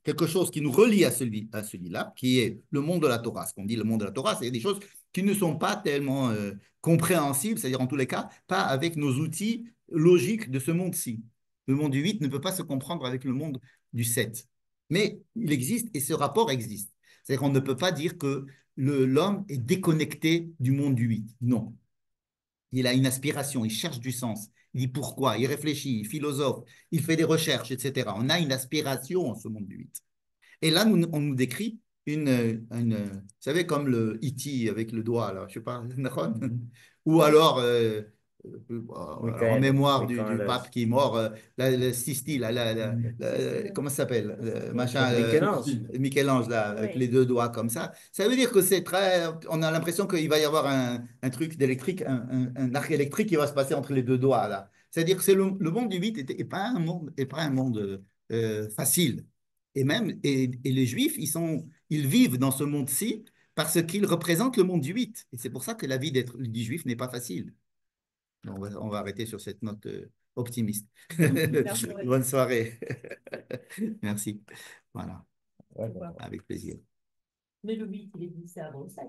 quelque chose qui nous relie à celui-là, qui est le monde de la Torah. Ce qu'on dit le monde de la Torah, c'est des choses qui ne sont pas tellement compréhensibles, c'est-à-dire en tous les cas, pas avec nos outils logiques de ce monde-ci. Le monde du 8 ne peut pas se comprendre avec le monde du 7. Mais il existe et ce rapport existe. C'est-à-dire qu'on ne peut pas dire que l'homme est déconnecté du monde du 8. Non. Il a une aspiration, il cherche du sens. Il dit pourquoi, il réfléchit, il philosophe, il fait des recherches, etc. On a une aspiration en ce monde du 8. Et là, on nous décrit vous savez, comme le E.T. avec le doigt, là, je sais pas, ou alors, en Michael, mémoire du Michael, pape qui est mort, le Sisti, comment ça s'appelle? Machin, Michel-Ange. Michel-Ange, là, avec Oui. les deux doigts comme ça. Ça veut dire que c'est très. On a l'impression qu'il va y avoir un truc d'électrique, un arc électrique qui va se passer entre les deux doigts, là. C'est-à-dire que le monde du 8 n'est pas un monde facile. Et les Juifs, ils vivent dans ce monde-ci parce qu'ils représentent le monde du 8. Et c'est pour ça que la vie du Juif n'est pas facile. On va arrêter sur cette note optimiste. Bonne soirée. Merci. Voilà, Ouais, bon. avec plaisir. Mais le 8, il est glissé avant le 7.